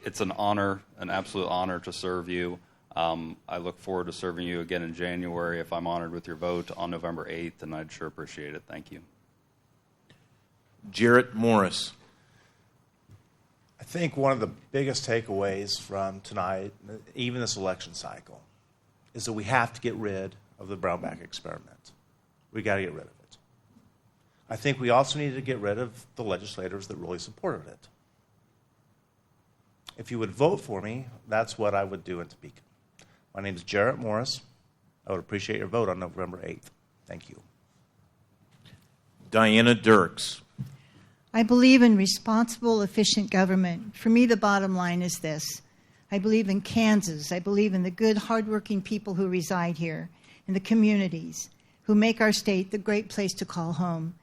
It's an honor, an absolute honor to serve you. I look forward to serving you again in January if I'm honored with your vote on November 8th, and I'd sure appreciate it. Thank you. Gerrett Morris. I think one of the biggest takeaways from tonight, even this election cycle, is that we have to get rid of the brownback experiment. We got to get rid of it. I think we also need to get rid of the legislators that really supported it. If you would vote for me, that's what I would do in Topeka. My name is Gerrett Morris. I would appreciate your vote on November 8th. Thank you. Diana Dierks. I believe in responsible, efficient government. For me, the bottom line is this. I believe in Kansas. I believe in the good, hardworking people who reside here, in the communities who make our state the great place to call home.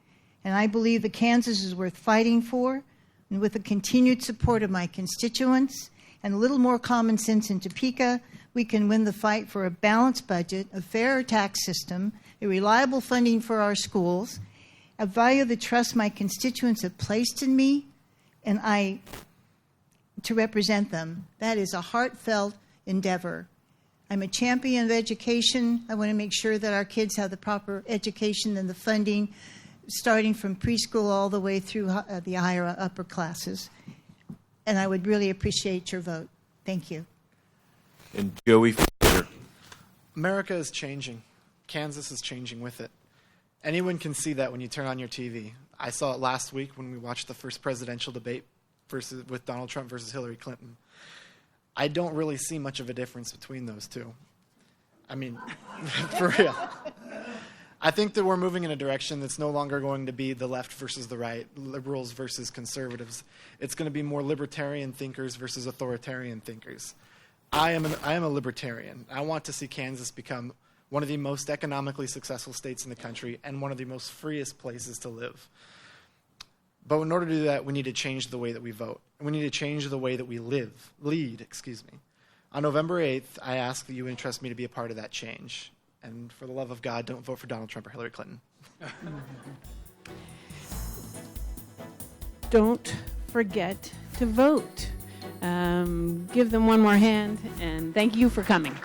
And I believe that Kansas is worth fighting for, and with the continued support of my constituents and a little more common sense in Topeka, we can win the fight for a balanced budget, a fair tax system, a reliable funding for our schools. I value the trust my constituents have placed in me, and to represent them. That is a heartfelt endeavor. I'm a champion of education. I want to make sure that our kids have the proper education and the funding, starting from preschool all the way through the higher upper classes. And I would really appreciate your vote. Thank you. And Joey Frazier. America is changing. Kansas is changing with it. Anyone can see that when you turn on your TV. I saw it last week when we watched the first presidential debate with Donald Trump versus Hillary Clinton. I don't really see much of a difference between those two. I mean, for real. I think that we're moving in a direction that's no longer going to be the left versus the right, liberals versus conservatives. It's going to be more libertarian thinkers versus authoritarian thinkers. I am a libertarian. I want to see Kansas become one of the most economically successful states in the country and one of the most freest places to live. But in order to do that, we need to change the way that we vote. And we need to change the way that we lead. On November 8th, I ask that you entrust me to be a part of that change. And for the love of God, don't vote for Donald Trump or Hillary Clinton. Don't forget to vote. Give them one more hand, and thank you for coming.